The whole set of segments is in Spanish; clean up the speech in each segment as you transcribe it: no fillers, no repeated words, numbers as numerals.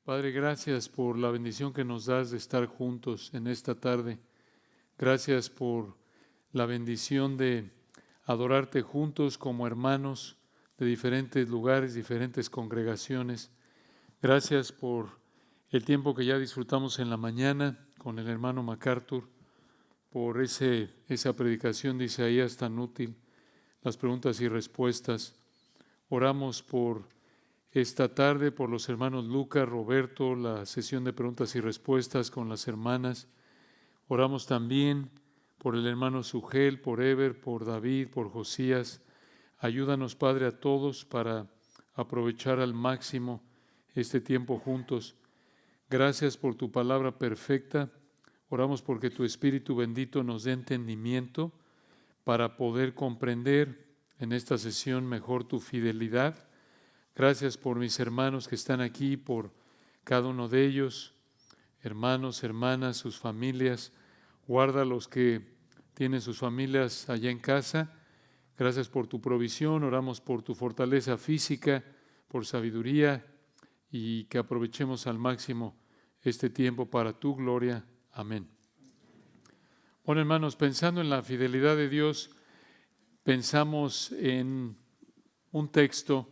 Padre, gracias por la bendición que nos das de estar juntos en esta tarde. Gracias por la bendición de adorarte juntos como hermanos de diferentes lugares, diferentes congregaciones. Gracias por el tiempo que ya disfrutamos en la mañana con el hermano MacArthur, por esa predicación de Isaías tan útil, las preguntas y respuestas. Oramos por esta tarde, por los hermanos Lucas, Roberto, la sesión de preguntas y respuestas con las hermanas. Oramos también por el hermano Sugel, por Eber, por David, por Josías. Ayúdanos, Padre, a todos para aprovechar al máximo este tiempo juntos. Gracias por tu palabra perfecta. Oramos porque tu Espíritu bendito nos dé entendimiento para poder comprender en esta sesión mejor tu fidelidad. Gracias por mis hermanos que están aquí, por cada uno de ellos, hermanos, hermanas, sus familias. Guarda a los que tienen sus familias allá en casa. Gracias por tu provisión. Oramos por tu fortaleza física, por sabiduría y que aprovechemos al máximo este tiempo para tu gloria. Amén. Bueno, hermanos, pensando en la fidelidad de Dios, pensamos en un texto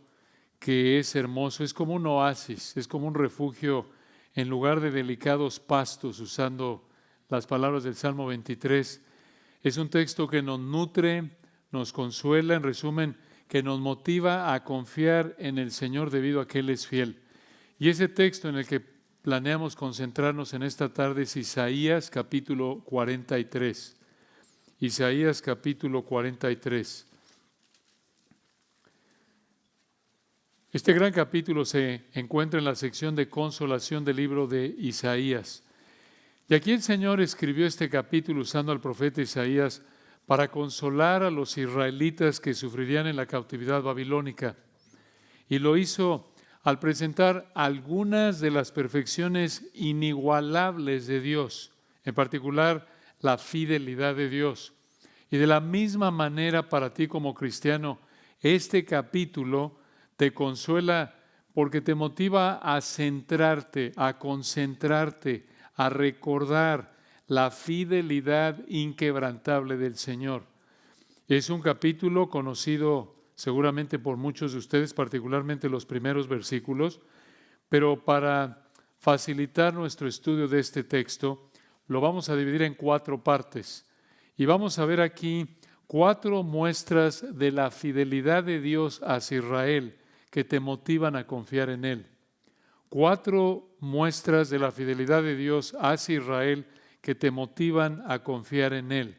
que es hermoso, es como un oasis, es como un refugio en lugar de delicados pastos, usando las palabras del Salmo 23. Es un texto que nos nutre, nos consuela, en resumen, que nos motiva a confiar en el Señor debido a que Él es fiel. Y ese texto en el que planeamos concentrarnos en esta tarde es Isaías capítulo 43. Isaías capítulo 43. Este gran capítulo se encuentra en la sección de consolación del libro de Isaías. Y aquí el Señor escribió este capítulo usando al profeta Isaías para consolar a los israelitas que sufrirían en la cautividad babilónica. Y lo hizo al presentar algunas de las perfecciones inigualables de Dios, en particular la fidelidad de Dios. Y de la misma manera para ti como cristiano, este capítulo te consuela porque te motiva a centrarte, a concentrarte, a recordar la fidelidad inquebrantable del Señor. Es un capítulo conocido seguramente por muchos de ustedes, particularmente los primeros versículos, pero para facilitar nuestro estudio de este texto, lo vamos a dividir en 4 partes. Y vamos a ver aquí 4 muestras de la fidelidad de Dios hacia Israel que te motivan a confiar en Él. 4 muestras de la fidelidad de Dios hacia Israel que te motivan a confiar en Él.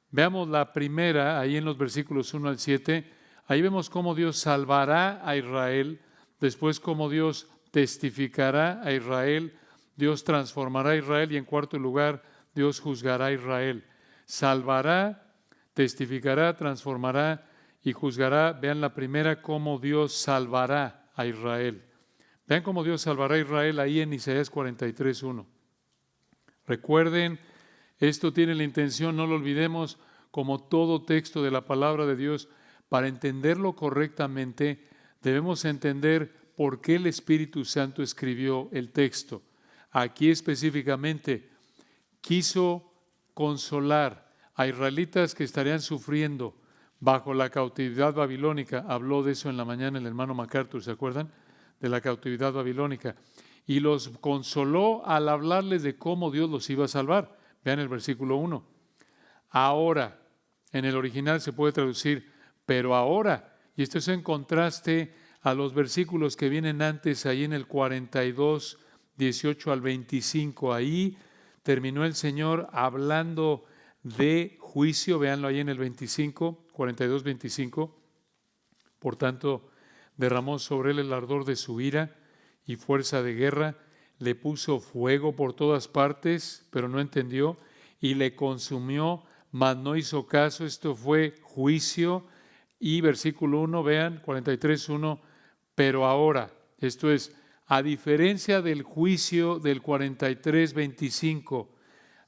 Veamos la primera, ahí en los versículos 1 al 7. Ahí vemos cómo Dios salvará a Israel, después cómo Dios testificará a Israel, Dios transformará a Israel y en cuarto lugar, Dios juzgará a Israel. Salvará, testificará, transformará y juzgará. Vean la primera, cómo Dios salvará a Israel. Vean cómo Dios salvará a Israel ahí en Isaías 43:1. Recuerden, esto tiene la intención, no lo olvidemos, como todo texto de la palabra de Dios, para entenderlo correctamente, debemos entender por qué el Espíritu Santo escribió el texto. Aquí específicamente quiso consolar a israelitas que estarían sufriendo bajo la cautividad babilónica. Habló de eso en la mañana el hermano MacArthur, ¿se acuerdan? De la cautividad babilónica. Y los consoló al hablarles de cómo Dios los iba a salvar. Vean el versículo 1. Ahora, en el original se puede traducir, pero ahora. Y esto es en contraste a los versículos que vienen antes, ahí en el 42, 18 al 25. Ahí terminó el Señor hablando de juicio. Véanlo ahí en el 25, 42, 25. Por tanto, derramó sobre él el ardor de su ira y fuerza de guerra. Le puso fuego por todas partes, pero no entendió, y le consumió, mas no hizo caso. Esto fue juicio. Y versículo 1, vean, 43:1, pero ahora, esto es, a diferencia del juicio del 43:25,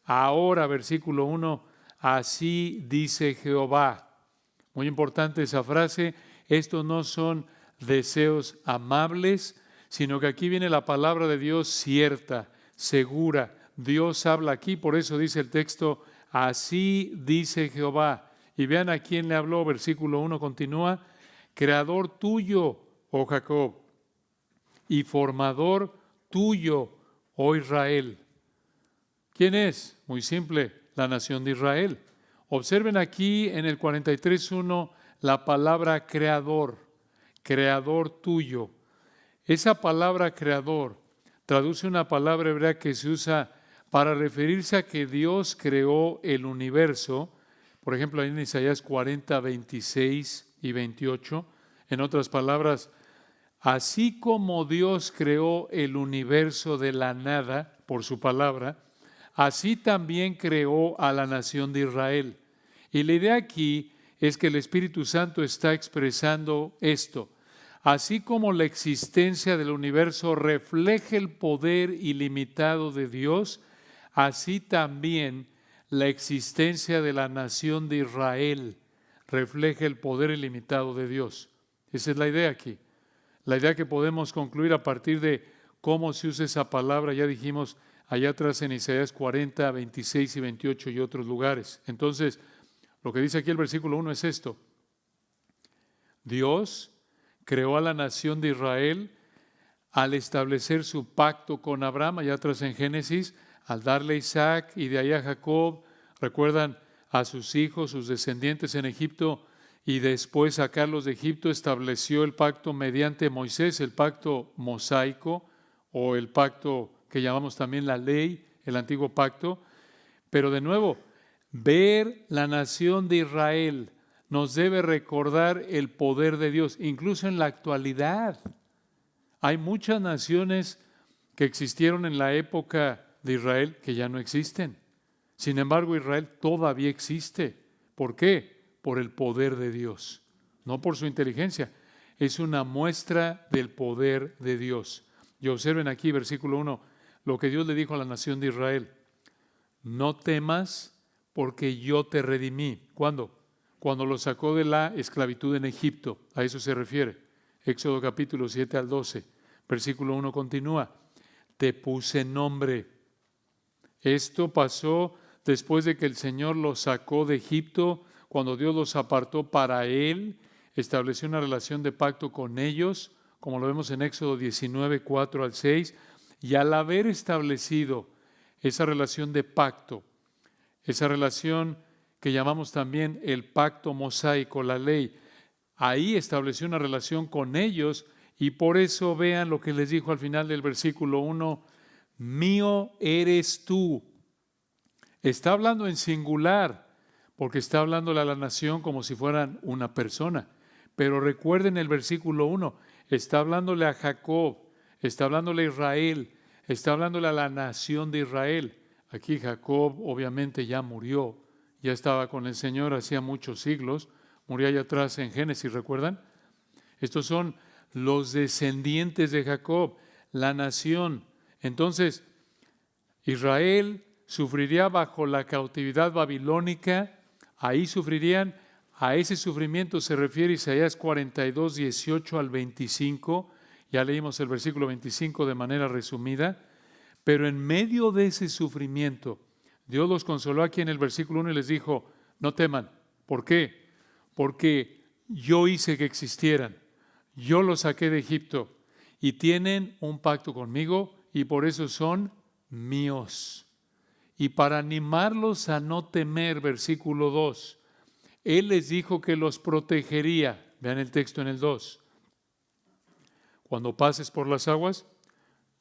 ahora, versículo 1, así dice Jehová. Muy importante esa frase. Estos no son deseos amables, sino que aquí viene la palabra de Dios cierta, segura. Dios habla aquí, por eso dice el texto, así dice Jehová. Y vean a quién le habló, versículo 1 continúa, creador tuyo, oh Jacob, y formador tuyo, oh Israel. ¿Quién es? Muy simple, la nación de Israel. Observen aquí en el 43.1 la palabra creador, creador tuyo. Esa palabra creador traduce una palabra hebrea que se usa para referirse a que Dios creó el universo. Por ejemplo, ahí en Isaías 40, 26 y 28. En otras palabras, así como Dios creó el universo de la nada por su palabra, así también creó a la nación de Israel. Y la idea aquí es que el Espíritu Santo está expresando esto. Así como la existencia del universo refleja el poder ilimitado de Dios, así también la existencia de la nación de Israel refleja el poder ilimitado de Dios. Esa es la idea aquí. La idea que podemos concluir a partir de cómo se usa esa palabra, ya dijimos allá atrás en Isaías 40, 26 y 28 y otros lugares. Entonces, lo que dice aquí el versículo 1 es esto. Dios creó a la nación de Israel al establecer su pacto con Abraham, allá atrás en Génesis, al darle a Isaac y de ahí a Jacob, recuerdan a sus hijos, sus descendientes en Egipto, y después sacarlos de Egipto, estableció el pacto mediante Moisés, el pacto mosaico, o el pacto que llamamos también la ley, el antiguo pacto. Pero de nuevo, ver la nación de Israel nos debe recordar el poder de Dios, incluso en la actualidad. Hay muchas naciones que existieron en la época de Israel que ya no existen. Sin embargo, Israel todavía existe. ¿Por qué? Por el poder de Dios, no por su inteligencia. Es una muestra del poder de Dios. Y observen aquí, versículo 1, lo que Dios le dijo a la nación de Israel. No temas porque yo te redimí. ¿Cuándo? Cuando lo sacó de la esclavitud en Egipto. A eso se refiere. Éxodo capítulo 7 al 12. Versículo 1 continúa. Te puse nombre. Esto pasó después de que el Señor los sacó de Egipto, cuando Dios los apartó para Él, estableció una relación de pacto con ellos, como lo vemos en Éxodo 19, 4 al 6, y al haber establecido esa relación de pacto, esa relación que llamamos también el pacto mosaico, la ley, ahí estableció una relación con ellos, y por eso vean lo que les dijo al final del versículo 1, mío eres tú. Está hablando en singular, porque está hablándole a la nación como si fueran una persona. Pero recuerden el versículo 1, está hablándole a Jacob, está hablándole a Israel, está hablándole a la nación de Israel. Aquí Jacob obviamente ya murió, ya estaba con el Señor hacía muchos siglos, murió allá atrás en Génesis, ¿recuerdan? Estos son los descendientes de Jacob, la nación. Entonces, Israel sufriría bajo la cautividad babilónica, ahí sufrirían, a ese sufrimiento se refiere Isaías 42, 18 al 25, ya leímos el versículo 25 de manera resumida, pero en medio de ese sufrimiento, Dios los consoló aquí en el versículo 1 y les dijo, no teman. ¿Por qué? Porque yo hice que existieran, yo los saqué de Egipto y tienen un pacto conmigo y por eso son míos. Y para animarlos a no temer, versículo 2, Él les dijo que los protegería. Vean el texto en el 2. Cuando pases por las aguas,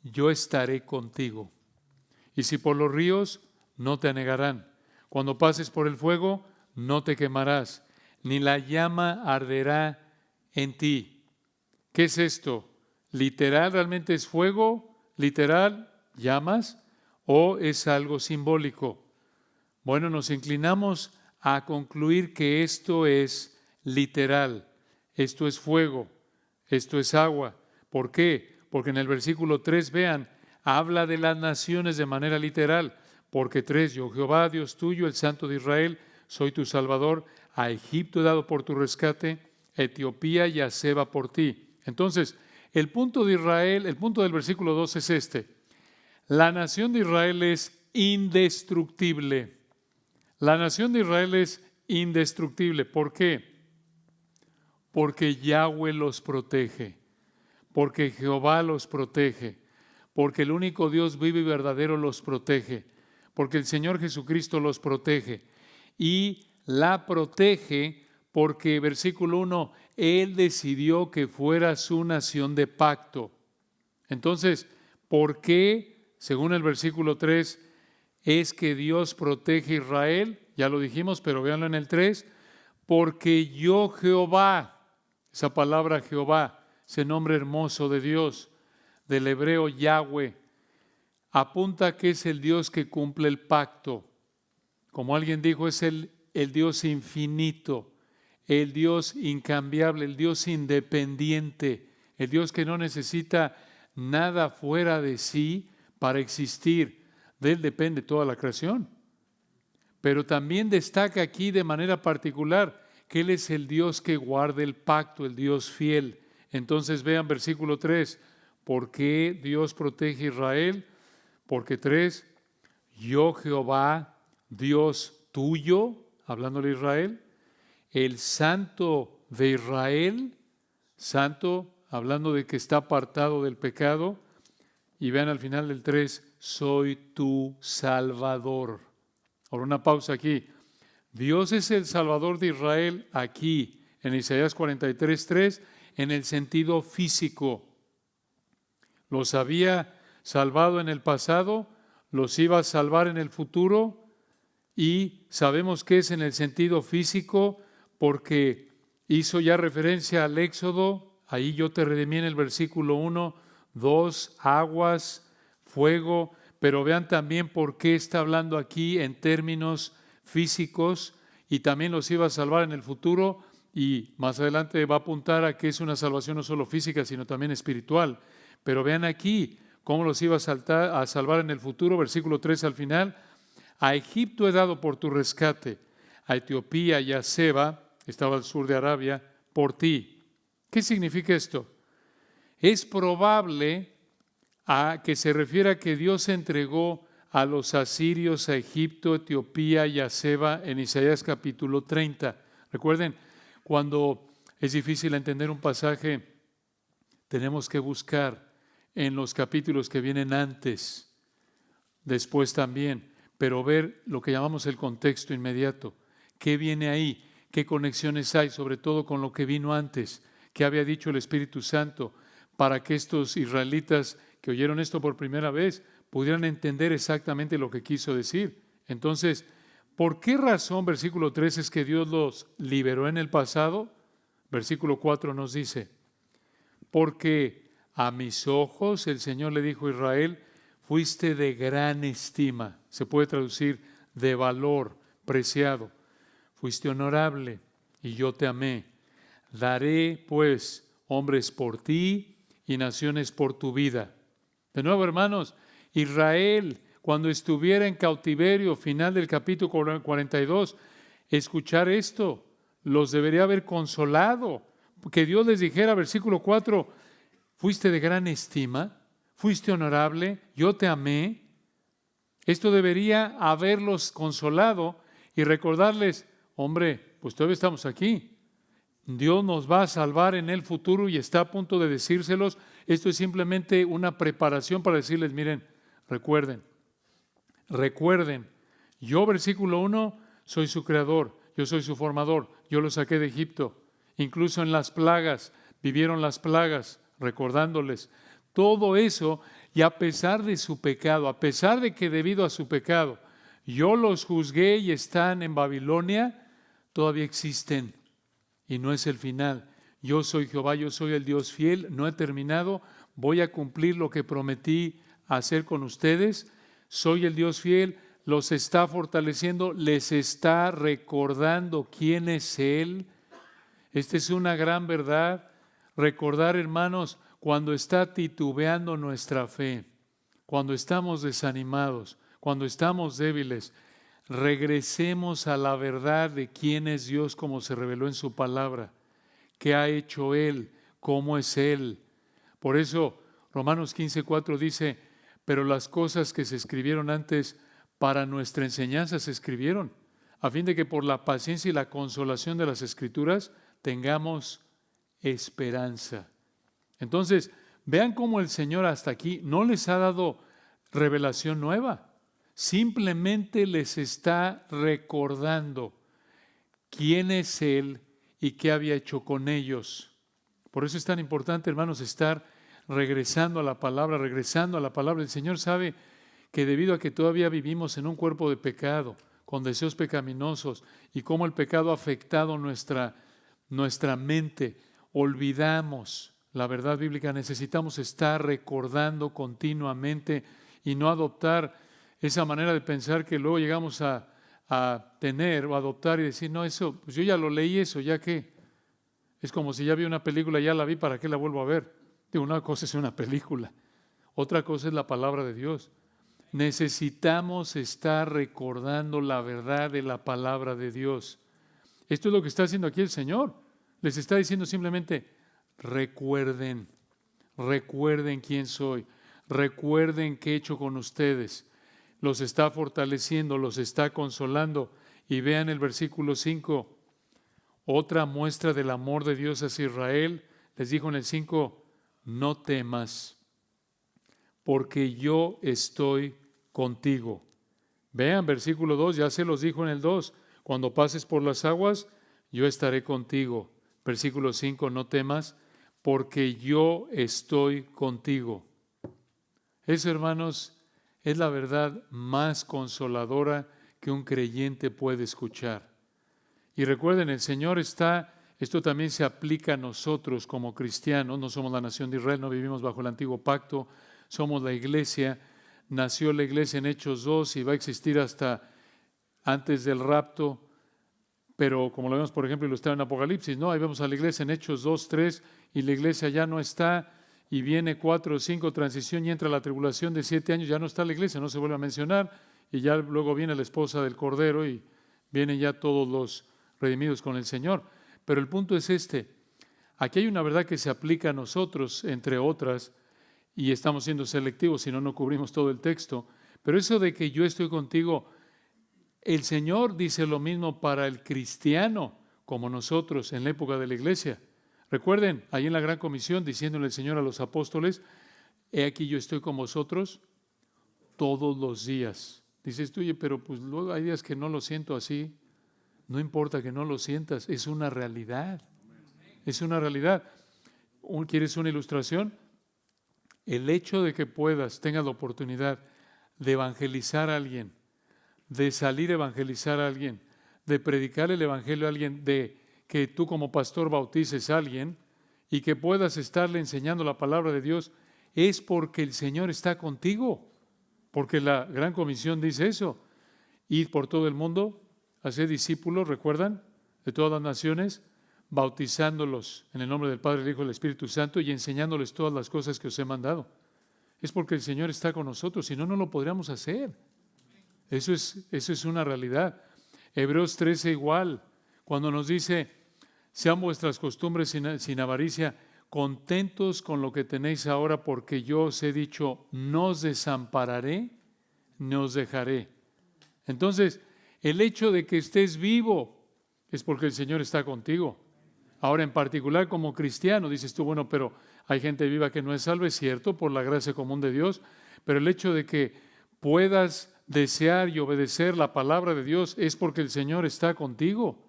yo estaré contigo. Y si por los ríos, no te anegarán. Cuando pases por el fuego, no te quemarás, ni la llama arderá en ti. ¿Qué es esto? ¿Literal realmente es fuego? ¿Literal llamas? ¿O es algo simbólico? Bueno, nos inclinamos a concluir que esto es literal. Esto es fuego, esto es agua. ¿Por qué? Porque en el versículo 3, vean, habla de las naciones de manera literal. Porque 3, yo Jehová, Dios tuyo, el Santo de Israel, soy tu Salvador, a Egipto he dado por tu rescate, a Etiopía y a Seba por ti. Entonces, El punto de Israel, el punto del versículo 2 es este. La nación de Israel es indestructible. La nación de Israel es indestructible. ¿Por qué? Porque Yahweh los protege, porque Jehová los protege, porque el único Dios vivo y verdadero los protege, porque el Señor Jesucristo los protege. Y la protege porque, versículo 1, Él decidió que fuera su nación de pacto. Entonces, ¿por qué, según el versículo 3, es que Dios protege a Israel? Ya lo dijimos, pero véanlo en el 3. Porque yo Jehová, esa palabra Jehová, ese nombre hermoso de Dios, del hebreo Yahweh, apunta que es el Dios que cumple el pacto. Como alguien dijo, es el Dios infinito, el Dios incambiable, el Dios independiente, el Dios que no necesita nada fuera de sí para existir. De Él depende toda la creación. Pero también destaca aquí de manera particular que Él es el Dios que guarda el pacto, el Dios fiel. Entonces vean versículo 3, ¿por qué Dios protege a Israel? Porque 3, yo Jehová, Dios tuyo, hablándole a Israel, el Santo de Israel, Santo, hablando de que está apartado del pecado, y vean al final del 3, soy tu Salvador. Ahora una pausa aquí. Dios es el Salvador de Israel aquí, en Isaías 43:3, en el sentido físico. Los había salvado en el pasado, los iba a salvar en el futuro, y sabemos que es en el sentido físico porque hizo ya referencia al Éxodo. Ahí yo te redimí en el versículo 1, 2, aguas, fuego, pero vean también por qué está hablando aquí en términos físicos, y también los iba a salvar en el futuro, y más adelante va a apuntar a que es una salvación no solo física, sino también espiritual. Pero vean aquí cómo los iba a salvar en el futuro, versículo 3 al final. A Egipto he dado por tu rescate, a Etiopía y a Seba, estaba al sur de Arabia, por ti. ¿Qué significa esto? Es probable que se refiera a que Dios entregó a los asirios, a Egipto, Etiopía y a Seba en Isaías capítulo 30. Recuerden, cuando es difícil entender un pasaje, tenemos que buscar en los capítulos que vienen antes, después también, pero ver lo que llamamos el contexto inmediato. ¿Qué viene ahí? ¿Qué conexiones hay? Sobre todo con lo que vino antes. ¿Qué había dicho el Espíritu Santo? Para que estos israelitas que oyeron esto por primera vez pudieran entender exactamente lo que quiso decir. Entonces, ¿por qué razón, versículo 3, es que Dios los liberó en el pasado? Versículo 4 nos dice, porque a mis ojos, el Señor le dijo a Israel, fuiste de gran estima. Se puede traducir de valor, preciado. Fuiste honorable y yo te amé. Daré, pues, hombres por ti y naciones por tu vida. De nuevo, hermanos, Israel, cuando estuviera en cautiverio, final del capítulo 42, escuchar esto los debería haber consolado. Que Dios les dijera, versículo 4, fuiste de gran estima, fuiste honorable, yo te amé. Esto debería haberlos consolado y recordarles, hombre, pues todavía estamos aquí. Dios nos va a salvar en el futuro y está a punto de decírselos. Esto es simplemente una preparación para decirles, miren, recuerden, yo, versículo 1, soy su creador, yo soy su formador, yo los saqué de Egipto. Incluso en las plagas, vivieron las plagas, recordándoles todo eso, y a pesar de su pecado, a pesar de que debido a su pecado, yo los juzgué y están en Babilonia, todavía existen. Y no es el final. Yo soy Jehová, yo soy el Dios fiel, no he terminado, voy a cumplir lo que prometí hacer con ustedes. Soy el Dios fiel, los está fortaleciendo, les está recordando quién es Él. Esta es una gran verdad. Recordar, hermanos, cuando está titubeando nuestra fe, cuando estamos desanimados, cuando estamos débiles, regresemos a la verdad de quién es Dios como se reveló en su palabra, qué ha hecho Él, cómo es Él, Por eso Romanos 15:4 dice, pero las cosas que se escribieron antes para nuestra enseñanza se escribieron, a fin de que por la paciencia y la consolación de las Escrituras tengamos esperanza. Entonces, vean cómo el Señor hasta aquí no les ha dado revelación nueva, simplemente les está recordando quién es Él y qué había hecho con ellos. Por eso es tan importante, hermanos, estar regresando a la palabra, regresando a la palabra. El Señor sabe que debido a que todavía vivimos en un cuerpo de pecado, con deseos pecaminosos, y cómo el pecado ha afectado nuestra mente, olvidamos la verdad bíblica, necesitamos estar recordando continuamente y no adoptar esa manera de pensar que luego llegamos a tener o adoptar y decir, no, eso, pues yo ya lo leí eso, ya que es como si ya vi una película, ya la vi, ¿para qué la vuelvo a ver? Digo, una cosa es una película, otra cosa es la palabra de Dios. Necesitamos estar recordando la verdad de la palabra de Dios. Esto es lo que está haciendo aquí el Señor. Les está diciendo simplemente, recuerden quién soy, recuerden qué he hecho con ustedes. Los está fortaleciendo, los está consolando. Y vean el versículo 5, otra muestra del amor de Dios hacia Israel. Les dijo en el 5, no temas, porque yo estoy contigo. Vean, versículo 2, ya se los dijo en el 2, cuando pases por las aguas, yo estaré contigo. Versículo 5, no temas, porque yo estoy contigo. Eso, hermanos, es la verdad más consoladora que un creyente puede escuchar. Y recuerden, el Señor está, esto también se aplica a nosotros como cristianos, no somos la nación de Israel, no vivimos bajo el antiguo pacto, somos la iglesia. Nació la iglesia en Hechos 2 y va a existir hasta antes del rapto, pero como lo vemos, por ejemplo, ilustrado en Apocalipsis, ¿no? Ahí vemos a la iglesia en Hechos 2, 3, y la iglesia ya no está, y viene 4 o 5, transición, y entra la tribulación de 7 años, ya no está la iglesia, no se vuelve a mencionar, y ya luego viene la esposa del Cordero, y vienen ya todos los redimidos con el Señor. Pero el punto es este, aquí hay una verdad que se aplica a nosotros, entre otras, y estamos siendo selectivos, si no, no cubrimos todo el texto. Pero eso de que yo estoy contigo, el Señor dice lo mismo para el cristiano, como nosotros en la época de la iglesia. Recuerden, ahí en la Gran Comisión, diciéndole el Señor a los apóstoles, he aquí yo estoy con vosotros todos los días. Dices tú, oye, pero pues luego hay días que no lo siento así. No importa que no lo sientas, es una realidad. Es una realidad. ¿Quieres una ilustración? El hecho de que tengas la oportunidad de evangelizar a alguien, de salir a evangelizar a alguien, de predicar el evangelio a alguien, de que tú como pastor bautices a alguien y que puedas estarle enseñando la palabra de Dios, es porque el Señor está contigo, porque la Gran Comisión dice eso, ir por todo el mundo, hacer discípulos, ¿recuerdan? De todas las naciones, bautizándolos en el nombre del Padre, del Hijo y del Espíritu Santo y enseñándoles todas las cosas que os he mandado. Es porque el Señor está con nosotros, si no, no lo podríamos hacer. Eso es una realidad. Hebreos 13 igual, cuando nos dice, sean vuestras costumbres sin avaricia, contentos con lo que tenéis ahora, porque yo os he dicho, no os desampararé, no os dejaré. Entonces, el hecho de que estés vivo es porque el Señor está contigo. Ahora, en particular como cristiano, dices tú, bueno, pero hay gente viva que no es salva, es cierto, por la gracia común de Dios, pero el hecho de que puedas desear y obedecer la palabra de Dios es porque el Señor está contigo.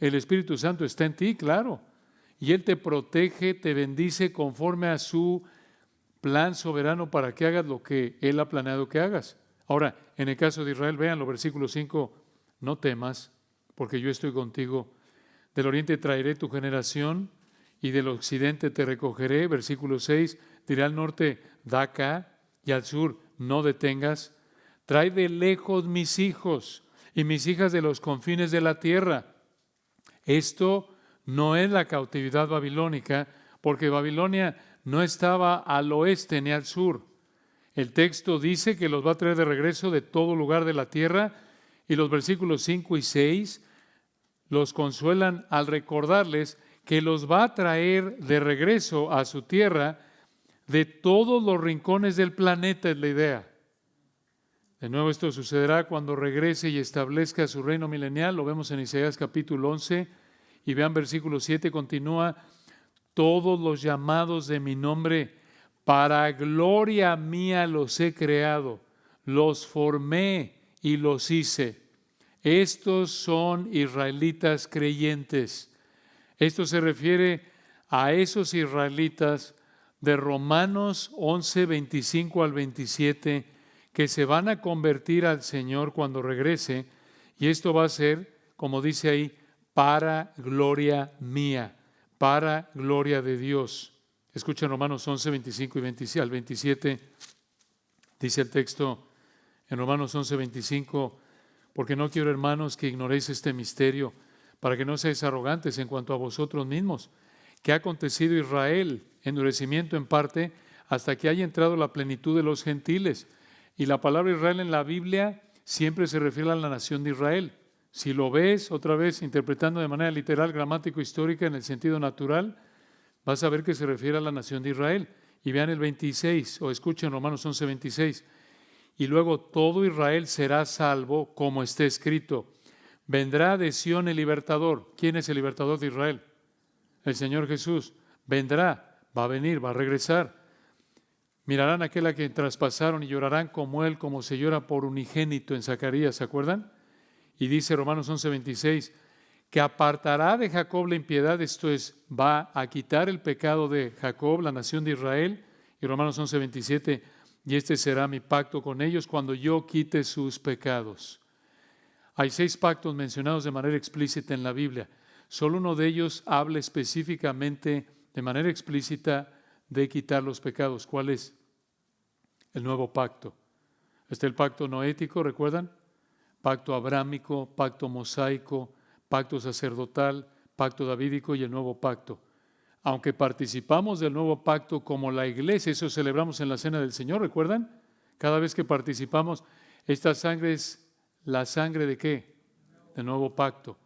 El Espíritu Santo está en ti, claro, y Él te protege, te bendice conforme a su plan soberano para que hagas lo que Él ha planeado que hagas. Ahora, en el caso de Israel, vean los versículos 5, no temas, porque yo estoy contigo. Del oriente traeré tu generación y del occidente te recogeré. Versículo 6, diré al norte, da acá, y al sur, no detengas. Trae de lejos mis hijos y mis hijas de los confines de la tierra. Esto no es la cautividad babilónica, porque Babilonia no estaba al oeste ni al sur. El texto dice que los va a traer de regreso de todo lugar de la tierra, y los versículos 5 y 6 los consuelan al recordarles que los va a traer de regreso a su tierra de todos los rincones del planeta, es la idea. De nuevo, esto sucederá cuando regrese y establezca su reino milenial. Lo vemos en Isaías capítulo 11. Y vean versículo 7, continúa: todos los llamados de mi nombre, para gloria mía los he creado, los formé y los hice. Estos son israelitas creyentes. Esto se refiere a esos israelitas de Romanos 11, 25 al 27, que se van a convertir al Señor cuando regrese, y esto va a ser, como dice ahí, para gloria mía, para gloria de Dios. Escuchen Romanos 11, 25 y al 27, dice el texto en Romanos 11, 25, porque no quiero, hermanos, que ignoréis este misterio, para que no seáis arrogantes en cuanto a vosotros mismos, que ha acontecido Israel, endurecimiento en parte, hasta que haya entrado la plenitud de los gentiles. Y la palabra Israel en la Biblia siempre se refiere a la nación de Israel. Si lo ves, otra vez, interpretando de manera literal, gramático, histórica, en el sentido natural, vas a ver que se refiere a la nación de Israel. Y vean el 26, o escuchen Romanos 11, 26. Y luego todo Israel será salvo, como está escrito. Vendrá de Sión el libertador. ¿Quién es el libertador de Israel? El Señor Jesús. Vendrá, va a venir, va a regresar. Mirarán a aquel a quien traspasaron y llorarán como él, como se llora por unigénito en Zacarías, ¿se acuerdan? Y dice Romanos 11, 26, que apartará de Jacob la impiedad, esto es, va a quitar el pecado de Jacob, la nación de Israel. Y Romanos 11, 27, y este será mi pacto con ellos cuando yo quite sus pecados. Hay 6 pactos mencionados de manera explícita en la Biblia. Solo uno de ellos habla específicamente, de manera explícita, de quitar los pecados. ¿Cuál es? El nuevo pacto. Está el pacto noético, ¿recuerdan? Pacto abrámico, pacto mosaico, pacto sacerdotal, pacto davídico y el nuevo pacto. Aunque participamos del nuevo pacto como la iglesia, eso celebramos en la Cena del Señor, ¿recuerdan? Cada vez que participamos, esta sangre es la sangre ¿de qué? Del nuevo pacto.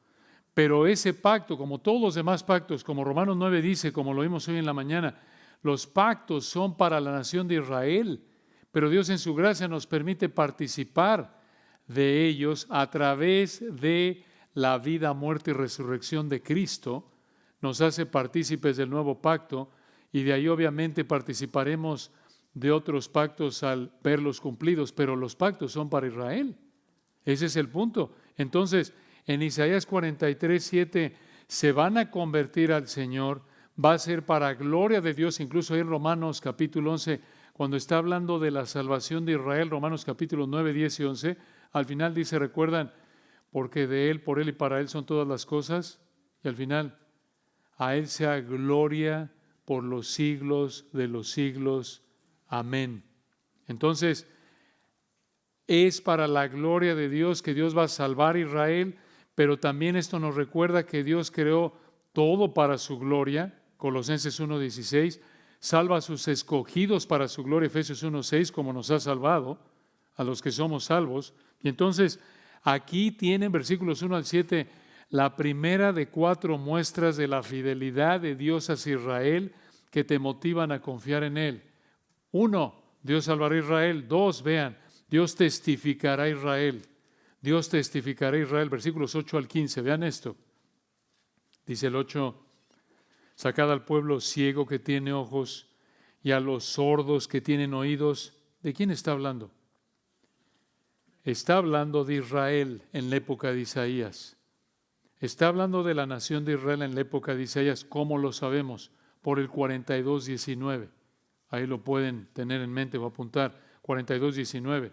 Pero ese pacto, como todos los demás pactos, como Romanos 9 dice, como lo vimos hoy en la mañana, los pactos son para la nación de Israel, pero Dios en su gracia nos permite participar de ellos a través de la vida, muerte y resurrección de Cristo. Nos hace partícipes del nuevo pacto y de ahí obviamente participaremos de otros pactos al verlos cumplidos, pero los pactos son para Israel. Ese es el punto. Entonces, en Isaías 43, 7, se van a convertir al Señor, va a ser para gloria de Dios, incluso ahí en Romanos capítulo 11, cuando está hablando de la salvación de Israel, Romanos capítulo 9, 10 y 11, al final dice, recuerdan, porque de Él, por Él y para Él son todas las cosas, y al final, a Él sea gloria por los siglos de los siglos. Amén. Entonces, es para la gloria de Dios que Dios va a salvar a Israel, pero también esto nos recuerda que Dios creó todo para su gloria, Colosenses 1:16, salva a sus escogidos para su gloria, Efesios 1:6, como nos ha salvado a los que somos salvos. Y entonces, aquí tienen versículos 1 al 7, la primera de 4 muestras de la fidelidad de Dios hacia Israel que te motivan a confiar en Él. 1, Dios salvará a Israel. 2, vean, Dios testificará a Israel. Dios testificará a Israel. Versículos 8 al 15, vean esto. Dice el 8, sacad al pueblo ciego que tiene ojos y a los sordos que tienen oídos. ¿De quién está hablando? Está hablando de Israel en la época de Isaías. Está hablando de la nación de Israel en la época de Isaías. ¿Cómo lo sabemos? Por el 42:19. Ahí lo pueden tener en mente o apuntar. 42:19.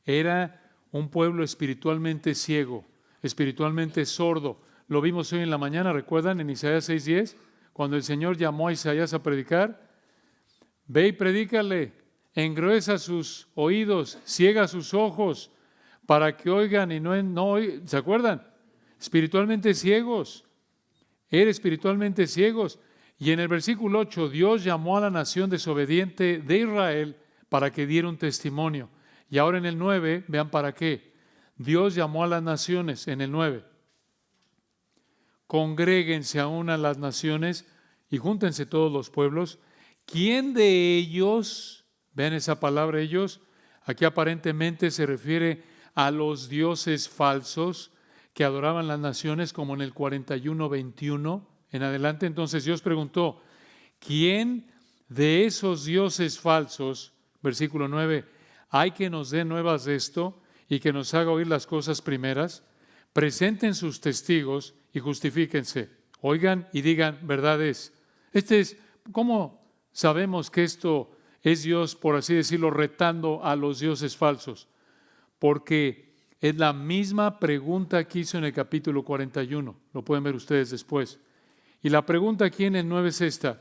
Era un pueblo espiritualmente ciego, espiritualmente sordo. Lo vimos hoy en la mañana, ¿recuerdan? En Isaías 6:10, cuando el Señor llamó a Isaías a predicar. Ve y predícale, engruesa sus oídos, ciega sus ojos, para que oigan y no oigan. ¿Se acuerdan? Espiritualmente ciegos. Era espiritualmente ciegos. Y en el versículo 8, Dios llamó a la nación desobediente de Israel para que diera un testimonio. Y ahora en el 9, vean para qué. Dios llamó a las naciones en el 9. Congréguense aún a las naciones y júntense todos los pueblos, ¿Quién de ellos, vean esa palabra ellos, aquí aparentemente se refiere a los dioses falsos que adoraban las naciones como en el 41:21 en adelante? Entonces Dios preguntó, ¿quién de esos dioses falsos, versículo 9, hay que nos dé nuevas de esto y que nos haga oír las cosas primeras? Presenten sus testigos y justifíquense. Oigan y digan verdades. ¿Cómo sabemos que esto es Dios, por así decirlo, retando a los dioses falsos? Porque es la misma pregunta que hizo en el capítulo 41. Lo pueden ver ustedes después. Y la pregunta aquí en el 9 es esta.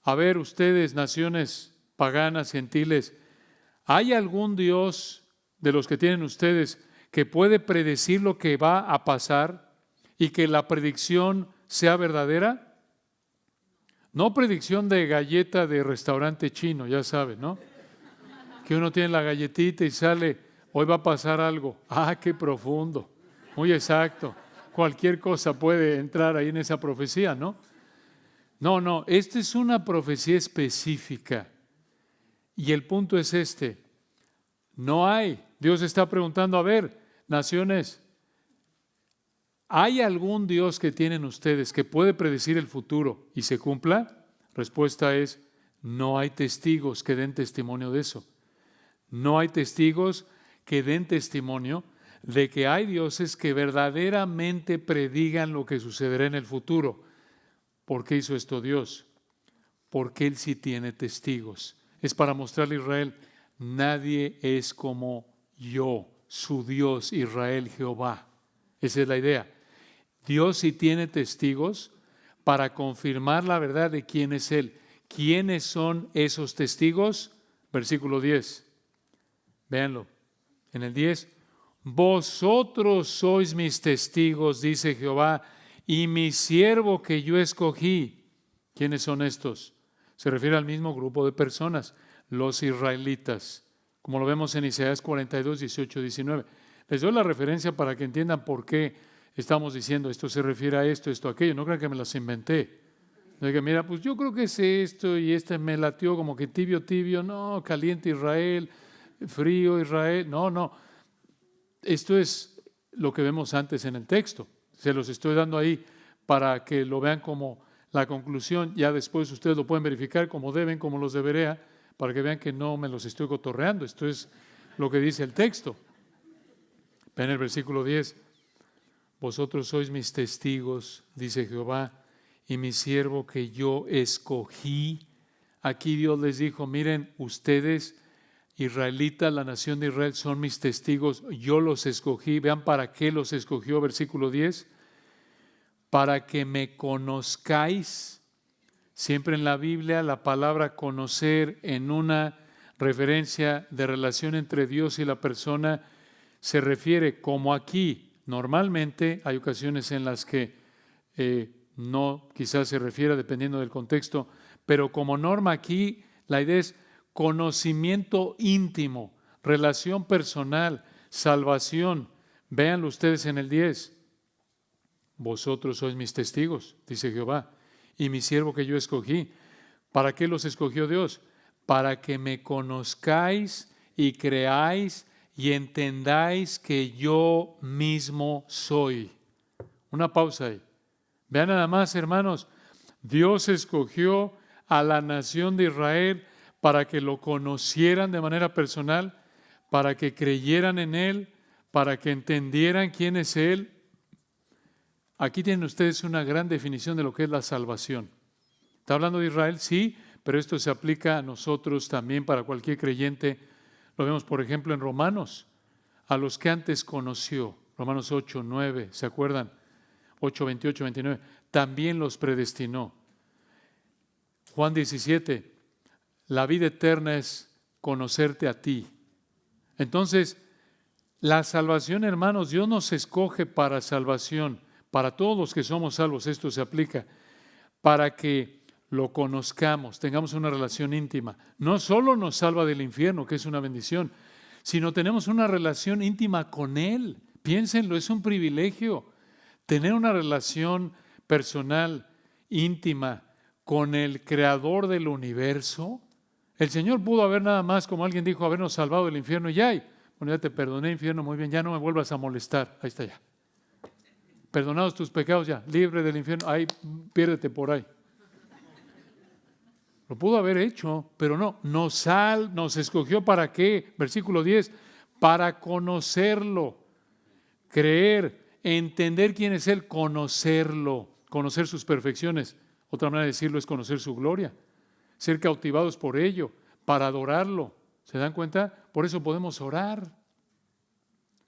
A ver, ustedes, naciones paganas, gentiles, ¿hay algún Dios de los que tienen ustedes que puede predecir lo que va a pasar y que la predicción sea verdadera? No predicción de galleta de restaurante chino, ya saben, ¿no? Que uno tiene la galletita y sale, hoy va a pasar algo. ¡Ah, qué profundo! Muy exacto. Cualquier cosa puede entrar ahí en esa profecía, ¿no? No, esta es una profecía específica. Y el punto es este. No hay. Dios está preguntando, a ver, naciones, ¿hay algún Dios que tienen ustedes que puede predecir el futuro y se cumpla? Respuesta es, no hay testigos que den testimonio de eso. No hay testigos que den testimonio de que hay dioses que verdaderamente predigan lo que sucederá en el futuro. ¿Por qué hizo esto Dios? Porque Él sí tiene testigos. Es para mostrarle a Israel, nadie es como yo, su Dios, Israel, Jehová. Esa es la idea. Dios sí tiene testigos para confirmar la verdad de quién es Él. ¿Quiénes son esos testigos? Versículo 10. Véanlo. En el 10, vosotros sois mis testigos, dice Jehová, y mi siervo que yo escogí. ¿Quiénes son estos? Se refiere al mismo grupo de personas, los israelitas, como lo vemos en Isaías 42, 18, 19. Les doy la referencia para que entiendan por qué estamos diciendo esto se refiere a esto, aquello. No crean que me las inventé. No digan, mira, pues yo creo que es esto y me latió como que tibio. No, caliente Israel, frío Israel. No. Esto es lo que vemos antes en el texto. Se los estoy dando ahí para que lo vean como la conclusión. Ya después ustedes lo pueden verificar como deben, como los debería, para que vean que no me los estoy cotorreando. Esto es lo que dice el texto. Ven el versículo 10. Vosotros sois mis testigos, dice Jehová, y mi siervo que yo escogí. Aquí Dios les dijo, miren, ustedes, israelitas, la nación de Israel, son mis testigos, yo los escogí. Vean para qué los escogió, versículo 10. Para que me conozcáis. Siempre en la Biblia la palabra conocer en una referencia de relación entre Dios y la persona se refiere como aquí. Normalmente hay ocasiones en las que no, quizás se refiera dependiendo del contexto, pero como norma aquí la idea es conocimiento íntimo, relación personal, salvación. Véanlo ustedes en el 10. Vosotros sois mis testigos, dice Jehová, y mi siervo que yo escogí. ¿Para qué los escogió Dios? Para que me conozcáis y creáis y entendáis que yo mismo soy. Una pausa ahí. Vean nada más, hermanos, Dios escogió a la nación de Israel para que lo conocieran de manera personal, para que creyeran en Él, para que entendieran quién es Él. Aquí tienen ustedes una gran definición de lo que es la salvación. ¿Está hablando de Israel? Sí, pero esto se aplica a nosotros también, para cualquier creyente. Lo vemos, por ejemplo, en Romanos, a los que antes conoció. Romanos 8, 9, ¿se acuerdan? 8, 28, 29. También los predestinó. Juan 17, la vida eterna es conocerte a ti. Entonces, la salvación, hermanos, Dios nos escoge para salvación. Para todos los que somos salvos, esto se aplica, para que lo conozcamos, tengamos una relación íntima. No solo nos salva del infierno, que es una bendición, sino tenemos una relación íntima con Él. Piénsenlo, es un privilegio tener una relación personal, íntima con el creador del universo. El Señor pudo haber nada más, como alguien dijo, habernos salvado del infierno y ya. Bueno, ya te perdoné, infierno, muy bien, ya no me vuelvas a molestar. Ahí está ya. Perdonados tus pecados ya, libre del infierno, ahí, piérdete por ahí. Lo pudo haber hecho, pero no. Nos escogió ¿para qué? Versículo 10, para conocerlo, creer, entender quién es Él, conocerlo, conocer sus perfecciones. Otra manera de decirlo es conocer su gloria, ser cautivados por ello, para adorarlo. ¿Se dan cuenta? Por eso podemos orar.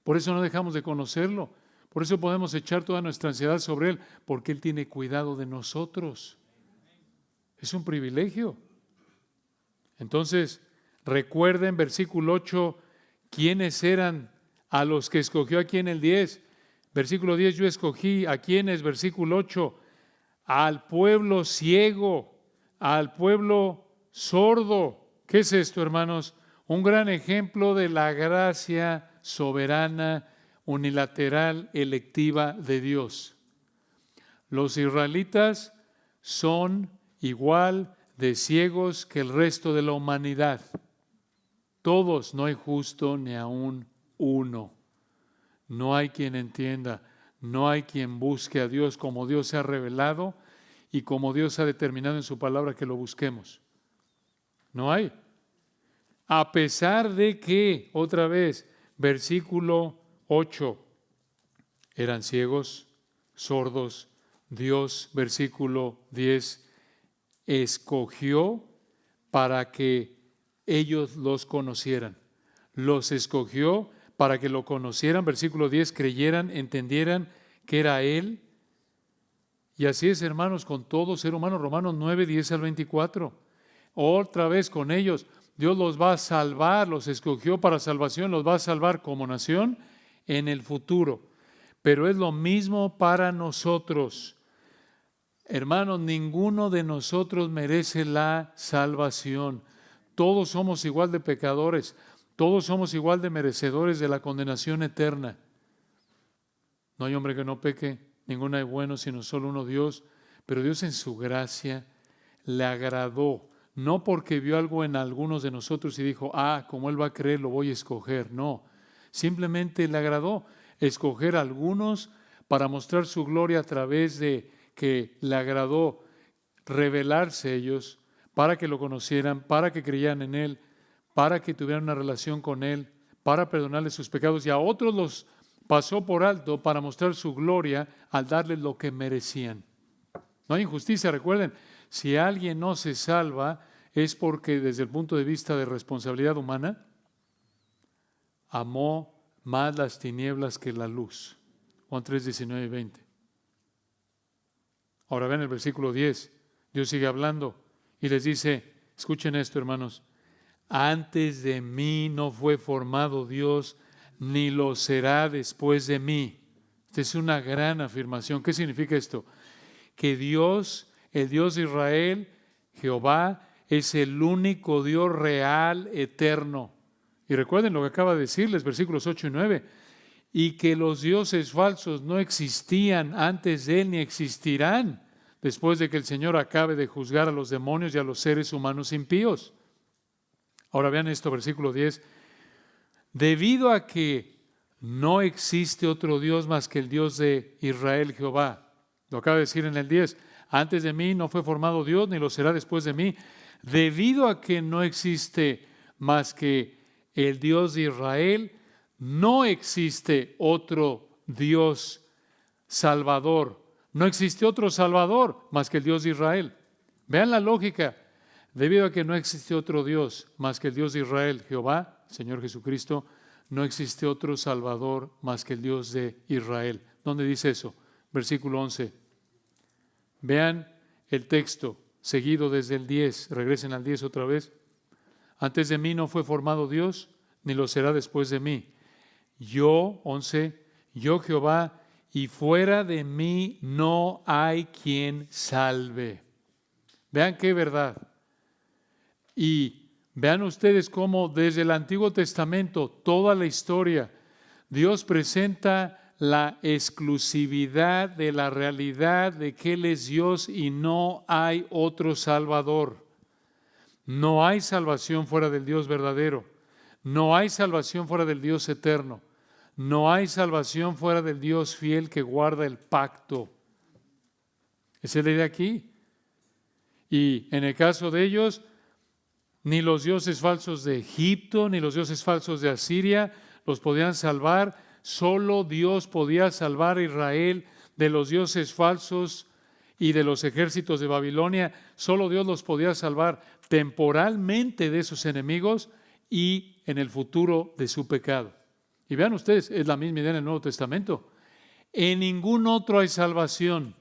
Por eso no dejamos de conocerlo. Por eso podemos echar toda nuestra ansiedad sobre Él, porque Él tiene cuidado de nosotros. Es un privilegio. Entonces, recuerden, versículo 8, ¿quiénes eran a los que escogió aquí en el 10? Versículo 10, yo escogí a quienes, versículo 8, al pueblo ciego, al pueblo sordo. ¿Qué es esto, hermanos? Un gran ejemplo de la gracia soberana, unilateral, electiva de Dios. Los israelitas son igual de ciegos que el resto de la humanidad. Todos, no hay justo ni aún uno. No hay quien entienda, no hay quien busque a Dios como Dios se ha revelado y como Dios ha determinado en su palabra que lo busquemos. No hay. A pesar de que, otra vez, versículo 8, eran ciegos, sordos, Dios, versículo 10, escogió para que ellos los conocieran. Los escogió para que lo conocieran, versículo 10, creyeran, entendieran que era Él. Y así es, hermanos, con todo ser humano, Romanos 9, 10 al 24. Otra vez con ellos, Dios los va a salvar, los escogió para salvación, los va a salvar como nación en el futuro. Pero es lo mismo para nosotros. Hermanos, ninguno de nosotros merece la salvación. Todos somos igual de pecadores, todos somos igual de merecedores de la condenación eterna. No hay hombre que no peque, ninguno hay bueno, sino solo uno Dios. Pero Dios en su gracia le agradó, no porque vio algo en algunos de nosotros y dijo, como Él va a creer, lo voy a escoger. No, simplemente le agradó escoger a algunos para mostrar su gloria a través de que le agradó revelarse ellos para que lo conocieran, para que creyeran en Él, para que tuvieran una relación con Él, para perdonarles sus pecados, y a otros los pasó por alto para mostrar su gloria al darles lo que merecían. No hay injusticia, recuerden, si alguien no se salva es porque desde el punto de vista de responsabilidad humana amó más las tinieblas que la luz. Juan 3, 19 y 20. Ahora ven el versículo 10, Dios sigue hablando y les dice, escuchen esto, hermanos, antes de mí no fue formado Dios, ni lo será después de mí. Esta es una gran afirmación. ¿Qué significa esto? Que Dios, el Dios de Israel, Jehová, es el único Dios real, eterno. Y recuerden lo que acaba de decirles, versículos 8 y 9, y que los dioses falsos no existían antes de Él ni existirán después de que el Señor acabe de juzgar a los demonios y a los seres humanos impíos. Ahora vean esto, versículo 10. Debido a que no existe otro Dios más que el Dios de Israel, Jehová. Lo acaba de decir en el 10. Antes de mí no fue formado Dios, ni lo será después de mí. Debido a que no existe más que el Dios de Israel, no existe otro Dios salvador. No existe otro salvador más que el Dios de Israel. Vean la lógica. Debido a que no existe otro Dios más que el Dios de Israel, Jehová, Señor Jesucristo, no existe otro Salvador más que el Dios de Israel. ¿Dónde dice eso? Versículo 11. Vean el texto seguido desde el 10. Regresen al 10 otra vez. Antes de mí no fue formado Dios, ni lo será después de mí. Yo, 11, yo Jehová, y fuera de mí no hay quien salve. Vean qué verdad. Y vean ustedes cómo desde el Antiguo Testamento, toda la historia, Dios presenta la exclusividad de la realidad de que Él es Dios y no hay otro Salvador. No hay salvación fuera del Dios verdadero. No hay salvación fuera del Dios eterno. No hay salvación fuera del Dios fiel que guarda el pacto. Esa es la idea aquí. Y en el caso de ellos, ni los dioses falsos de Egipto, ni los dioses falsos de Asiria los podían salvar. Solo Dios podía salvar a Israel de los dioses falsos y de los ejércitos de Babilonia. Solo Dios los podía salvar temporalmente de sus enemigos y en el futuro de su pecado. Y vean ustedes, es la misma idea en el Nuevo Testamento. En ningún otro hay salvación,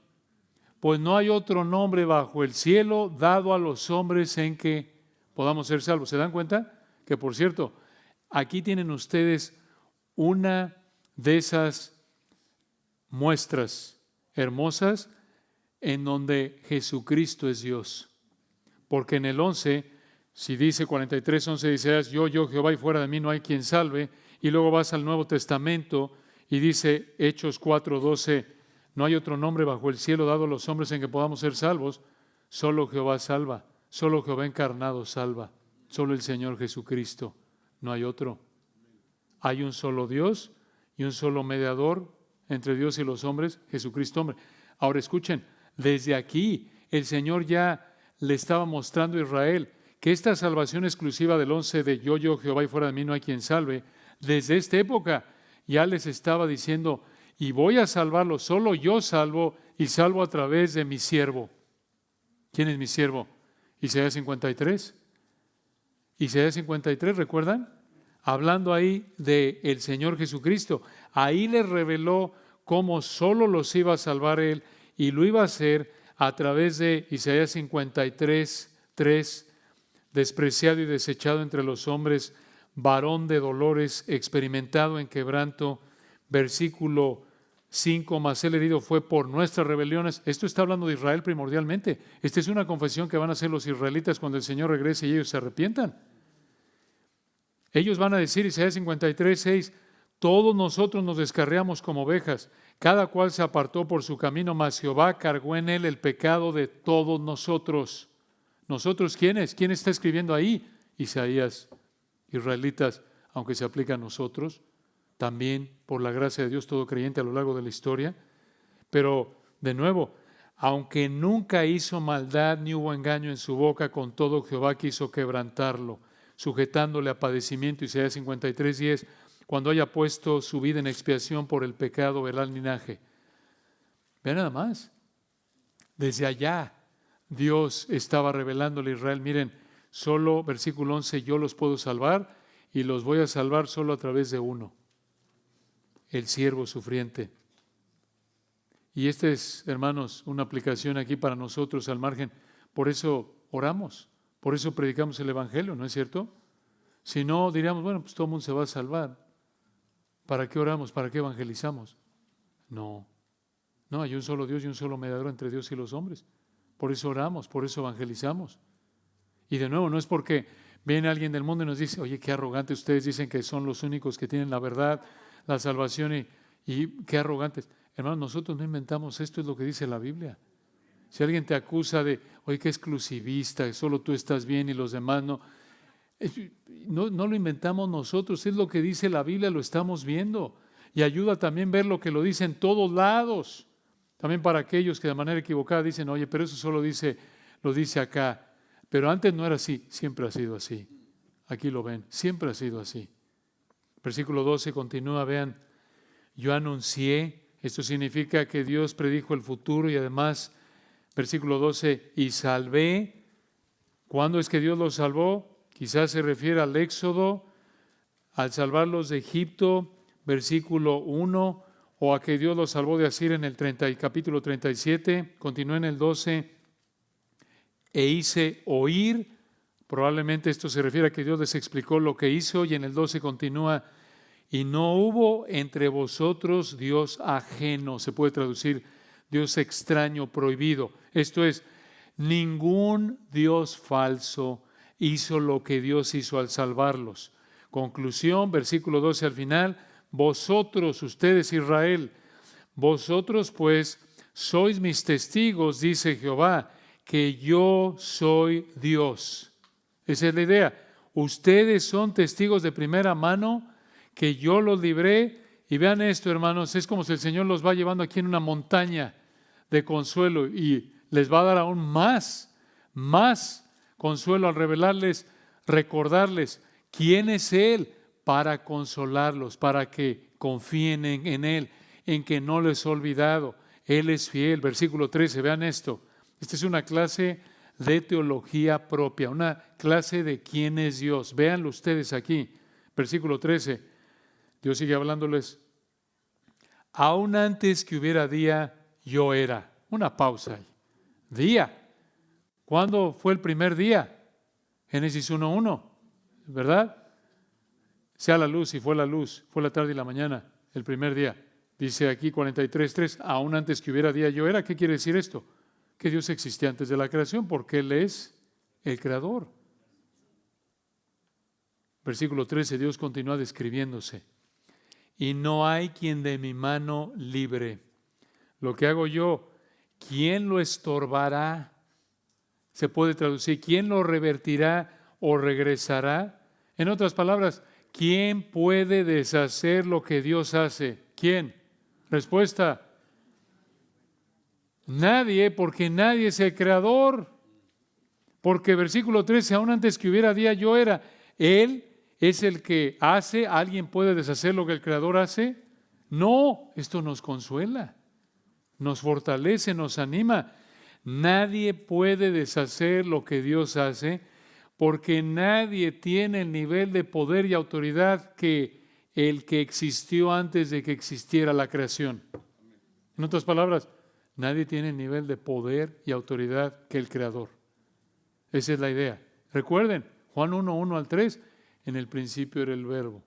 pues no hay otro nombre bajo el cielo dado a los hombres en que podamos ser salvos. ¿Se dan cuenta? Que por cierto, aquí tienen ustedes una de esas muestras hermosas en donde Jesucristo es Dios. Porque en el 11, si dice 43:11, dice, yo Jehová y fuera de mí no hay quien salve. Y luego vas al Nuevo Testamento y dice Hechos 4:12, no hay otro nombre bajo el cielo dado a los hombres en que podamos ser salvos. Solo Jehová salva, solo Jehová encarnado salva, solo el Señor Jesucristo, no hay otro. Hay un solo Dios y un solo mediador entre Dios y los hombres, Jesucristo hombre. Ahora escuchen, desde aquí el Señor ya le estaba mostrando a Israel que esta salvación exclusiva del 11 de yo Jehová y fuera de mí no hay quien salve, desde esta época ya les estaba diciendo, y voy a salvarlo, solo yo salvo y salvo a través de mi siervo. ¿Quién es mi siervo? Isaías 53. Isaías 53, ¿recuerdan? Hablando ahí del Señor Jesucristo. Ahí les reveló cómo solo los iba a salvar Él y lo iba a hacer a través de Isaías 53:3, despreciado y desechado entre los hombres, varón de dolores, experimentado en quebranto. Versículo 5, mas el herido fue por nuestras rebeliones. Esto está hablando de Israel primordialmente. Esta es una confesión que van a hacer los israelitas cuando el Señor regrese y ellos se arrepientan. Ellos van a decir, Isaías 53:6, todos nosotros nos descarriamos como ovejas, cada cual se apartó por su camino, mas Jehová cargó en él el pecado de todos nosotros. ¿Nosotros quiénes? ¿Quién está escribiendo ahí? Isaías. Israelitas, aunque se aplica a nosotros, también por la gracia de Dios todo creyente a lo largo de la historia. Pero, de nuevo, aunque nunca hizo maldad ni hubo engaño en su boca, con todo Jehová quiso quebrantarlo, sujetándole a padecimiento. Isaías 53:10, cuando haya puesto su vida en expiación por el pecado, verá el linaje. Vean nada más, desde allá Dios estaba revelándole a Israel, miren, solo, versículo 11, yo los puedo salvar y los voy a salvar solo a través de uno, el siervo sufriente. Y esta es, hermanos, una aplicación aquí para nosotros al margen. Por eso oramos, por eso predicamos el Evangelio, ¿no es cierto? Si no, diríamos, bueno, pues todo el mundo se va a salvar. ¿Para qué oramos? ¿Para qué evangelizamos? No, hay un solo Dios y un solo mediador entre Dios y los hombres. Por eso oramos, por eso evangelizamos. Y de nuevo, no es porque viene alguien del mundo y nos dice, oye, qué arrogante, ustedes dicen que son los únicos que tienen la verdad, la salvación y qué arrogantes. Hermanos, nosotros no inventamos esto, es lo que dice la Biblia. Si alguien te acusa de, oye, qué exclusivista, que solo tú estás bien y los demás no. No lo inventamos nosotros, es lo que dice la Biblia, lo estamos viendo. Y ayuda también ver lo que lo dice en todos lados. También para aquellos que de manera equivocada dicen, oye, pero eso solo lo dice acá. Pero antes no era así, siempre ha sido así. Aquí lo ven, siempre ha sido así. Versículo 12 continúa, vean, yo anuncié, esto significa que Dios predijo el futuro y además, versículo 12, y salvé. ¿Cuándo es que Dios los salvó? Quizás se refiere al Éxodo, al salvarlos de Egipto, versículo 1, o a que Dios los salvó de Asiria en el capítulo 37, continúa en el 12, e hice oír, probablemente esto se refiere a que Dios les explicó lo que hizo, y en el 12 continúa, y no hubo entre vosotros Dios ajeno, se puede traducir Dios extraño, prohibido. Esto es, ningún Dios falso hizo lo que Dios hizo al salvarlos. Conclusión, versículo 12 al final, vosotros, ustedes Israel, vosotros pues sois mis testigos, dice Jehová, que yo soy Dios. Esa es la idea. Ustedes son testigos de primera mano que yo los libré. Y vean esto, hermanos, es como si el Señor los va llevando aquí en una montaña de consuelo y les va a dar aún más consuelo al revelarles, recordarles quién es Él, para consolarlos, para que confíen en Él, en que no les ha olvidado. Él es fiel. Versículo 13, vean esto. Esta es una clase de teología propia, una clase de quién es Dios. Véanlo ustedes aquí. Versículo 13, Dios sigue hablándoles. Aún antes que hubiera día, yo era. Una pausa ahí. Día. ¿Cuándo fue el primer día? Génesis 1:1, ¿verdad? Sea la luz y fue la luz, fue la tarde y la mañana, el primer día. Dice aquí 43:3, aún antes que hubiera día yo era. ¿Qué quiere decir esto? Que Dios existía antes de la creación, porque Él es el creador. Versículo 13, Dios continúa describiéndose. Y no hay quien de mi mano libre. Lo que hago yo, ¿quién lo estorbará? Se puede traducir, ¿quién lo revertirá o regresará? En otras palabras, ¿quién puede deshacer lo que Dios hace? ¿Quién? Respuesta. Nadie, porque nadie es el creador. Porque versículo 13, aún antes que hubiera día yo era. Él es el que hace. ¿Alguien puede deshacer lo que el creador hace? No, esto nos consuela, nos fortalece, nos anima. Nadie puede deshacer lo que Dios hace, porque nadie tiene el nivel de poder y autoridad que el que existió antes de que existiera la creación. En otras palabras, nadie tiene el nivel de poder y autoridad que el Creador. Esa es la idea. Recuerden, Juan 1:1-3, en el principio era el Verbo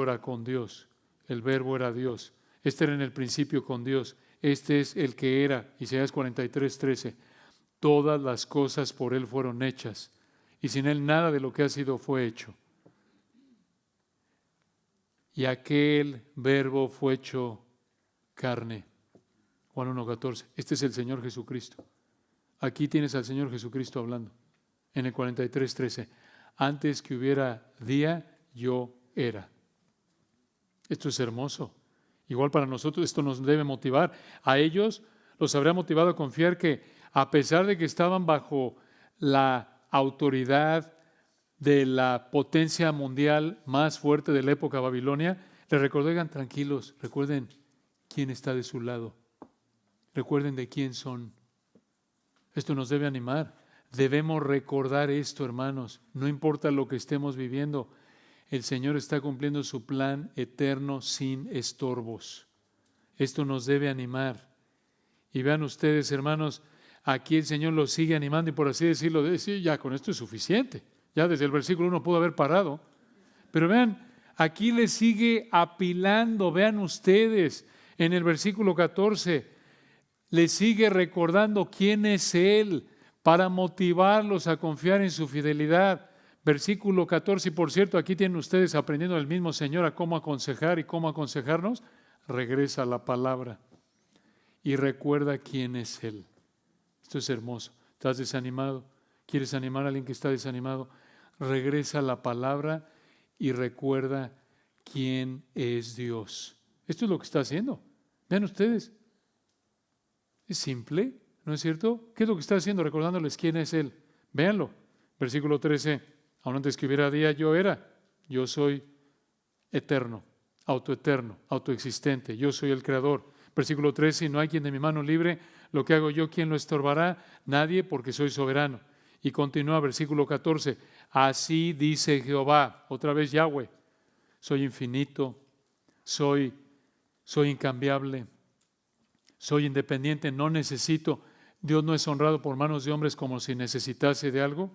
era con Dios, el Verbo era Dios. Este era en el principio con Dios. Este es el que era, Isaías 43:13. Todas las cosas por Él fueron hechas, y sin Él nada de lo que ha sido fue hecho. Y aquel Verbo fue hecho carne. Juan 1:14. Este es el Señor Jesucristo. Aquí tienes al Señor Jesucristo hablando. En el 43:13. Antes que hubiera día, yo era. Esto es hermoso. Igual para nosotros esto nos debe motivar. A ellos los habrá motivado a confiar que a pesar de que estaban bajo la autoridad de la potencia mundial más fuerte de la época babilonia, les recordó, oigan, tranquilos, recuerden quién está de su lado. Recuerden de quién son. Esto nos debe animar. Debemos recordar esto, hermanos. No importa lo que estemos viviendo, el Señor está cumpliendo su plan eterno sin estorbos. Esto nos debe animar. Y vean ustedes, hermanos, aquí el Señor los sigue animando y por así decirlo, decir, ya con esto es suficiente. Ya desde el versículo 1 pudo haber parado. Pero vean, aquí le sigue apilando. Vean ustedes, en el versículo 14, le sigue recordando quién es Él para motivarlos a confiar en su fidelidad. Versículo 14, y por cierto, aquí tienen ustedes aprendiendo del mismo Señor a cómo aconsejar y cómo aconsejarnos. Regresa a la palabra y recuerda quién es Él. Esto es hermoso. ¿Estás desanimado? ¿Quieres animar a alguien que está desanimado? Regresa a la palabra y recuerda quién es Dios. Esto es lo que está haciendo. Vean ustedes. Es simple, ¿no es cierto? ¿Qué es lo que está haciendo? Recordándoles quién es Él. Véanlo. Versículo 13. Aún antes que hubiera día, yo era. Yo soy eterno, autoexistente. Yo soy el creador. Versículo 13. Y no hay quien de mi mano libre. Lo que hago yo, ¿quién lo estorbará? Nadie, porque soy soberano. Y continúa versículo 14. Así dice Jehová. Otra vez Yahweh. Soy infinito. Soy incambiable. Soy independiente. No necesito. Dios no es honrado por manos de hombres como si necesitase de algo.